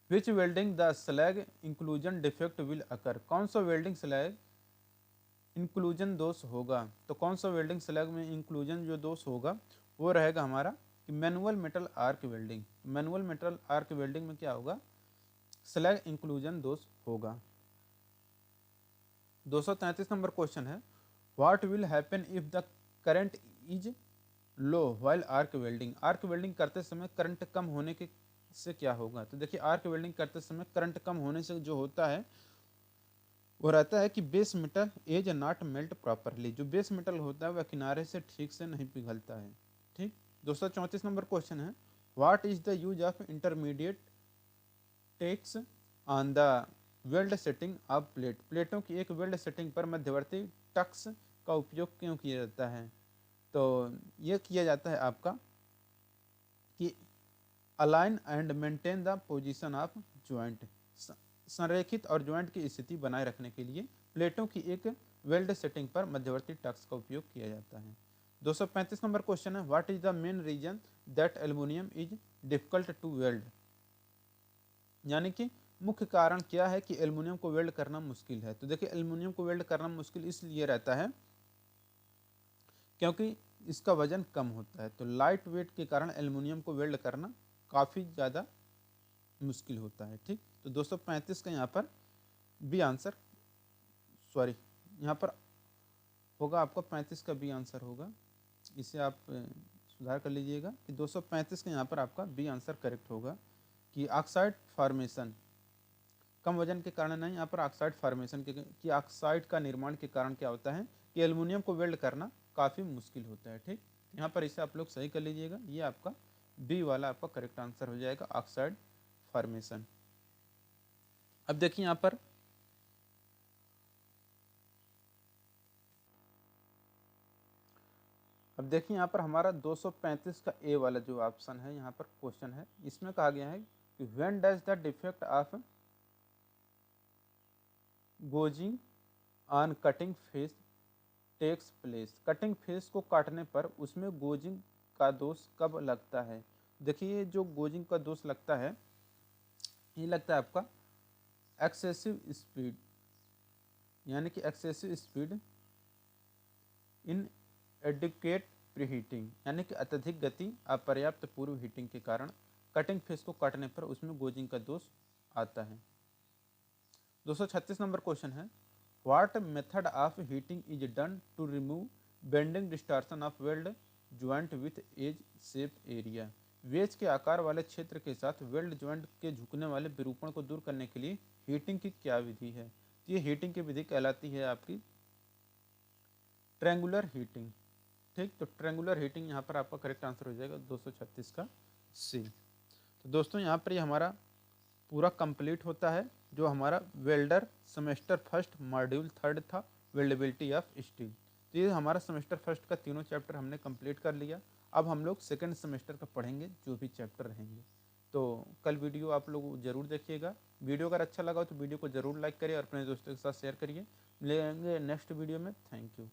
Speaker 1: Which welding the slag inclusion defect will अकर, कौन सा वेल्डिंग स्लैग इंक्लूजन दोष होगा। तो कौन सा वेल्डिंग स्लैग में इंक्लूजन जो दोष होगा वो रहेगा हमारा कि manual metal arc welding, manual metal arc welding में क्या होगा स्लैग इंक्लूजन दोष होगा। 233 नंबर क्वेश्चन है what will happen if the current is low while arc welding, arc welding करते समय करंट कम होने के से क्या होगा। तो देखिए आर्क वेल्डिंग करते समय करंट कम होने से जो होता है वो रहता है कि base metal edge not melt properly, जो बेस मेटल होता है वह किनारे से ठीक से नहीं पिघलता है। ठीक, 234 नंबर क्वेश्चन है what is the use of intermediate tacks on the weld setting of plate, प्लेटों की एक वेल्ड सेटिंग पर मध्यवर्ती टक्स का उपयोग क्यों किया जाता है। तो ये किया जाता है आपका कि align and maintain the position of joint, संरेखित और ज्वाइंट की स्थिति बनाए रखने के लिए प्लेटों की एक वेल्ड सेटिंग पर मध्यवर्ती टक्स का उपयोग किया जाता है। 235 नंबर क्वेश्चन है, what is the main reason that aluminium is difficult to weld. यानी कि मुख्य कारण क्या है कि एल्युमिनियम को वेल्ड करना मुश्किल है। तो देखिए एल्युमिनियम को वेल्ड करना मुश्किल इसलिए रहता है क्योंकि इसका वजन कम होता है। तो लाइट वेट के कारण एल्युमिनियम को वेल्ड करना काफ़ी ज़्यादा मुश्किल होता है। ठीक, तो 235 का यहाँ पर बी आंसर, सॉरी यहाँ पर होगा आपका 35 का बी आंसर होगा। इसे आप सुधार कर लीजिएगा कि 235 का यहाँ पर आपका बी आंसर करेक्ट होगा कि ऑक्साइड फॉर्मेशन, कम वजन के कारण नहीं, यहाँ पर ऑक्साइड फॉर्मेशन के कि ऑक्साइड का निर्माण के कारण क्या होता है कि एल्युमिनियम को वेल्ड करना काफ़ी मुश्किल होता है। ठीक, यहाँ पर इसे आप लोग सही कर लीजिएगा, ये आपका बी वाला आपका करेक्ट आंसर हो जाएगा, ऑक्साइड फॉर्मेशन। अब देखिए यहाँ पर यहाँ पर हमारा 235 का ए वाला जो ऑप्शन है यहाँ पर क्वेश्चन है, इसमें कहा गया है कि when does the defect of gouging on cutting face takes place. Cutting face को काटने पर उसमें गोजिंग का दोष कब लगता है। देखिए जो गोजिंग का दोष लगता है ये लगता है आपका एक्सेसिव स्पीड, यानी कि excessive speed in adequate preheating, यानी कि अत्यधिक गति अपर्याप्त पूर्व हीटिंग के कारण कटिंग फेस को काटने पर उसमें गोजिंग का दोष आता है। 236 नंबर क्वेश्चन है, what method of heating is done to remove bending distortion of weld joint with edge shape area. Wedge के आकार वाले क्षेत्र के साथ वेल्ड ज्वाइंट के झुकने वाले विरूपण को दूर करने के लिए हीटिंग की क्या विधि है। ये हीटिंग की विधि कहलाती है आपकी ट्रायंगुलर हीटिंग। ठीक, तो ट्रायंगुलर हीटिंग यहाँ पर आपका करेक्ट आंसर हो जाएगा 236 का सी। तो दोस्तों यहाँ पर ये हमारा पूरा कंप्लीट होता है जो हमारा वेल्डर सेमेस्टर फर्स्ट मॉड्यूल 3 था, वेल्डेबिलिटी ऑफ स्टील। तो ये हमारा सेमेस्टर फर्स्ट का तीनों चैप्टर हमने कंप्लीट कर लिया। अब हम लोग सेकेंड सेमेस्टर का पढ़ेंगे जो भी चैप्टर रहेंगे। तो कल वीडियो आप लोग जरूर देखिएगा। वीडियो अगर अच्छा लगा तो वीडियो को जरूर लाइक करिए और अपने दोस्तों के साथ शेयर करिए। मिलेंगे नेक्स्ट वीडियो में। Thank you.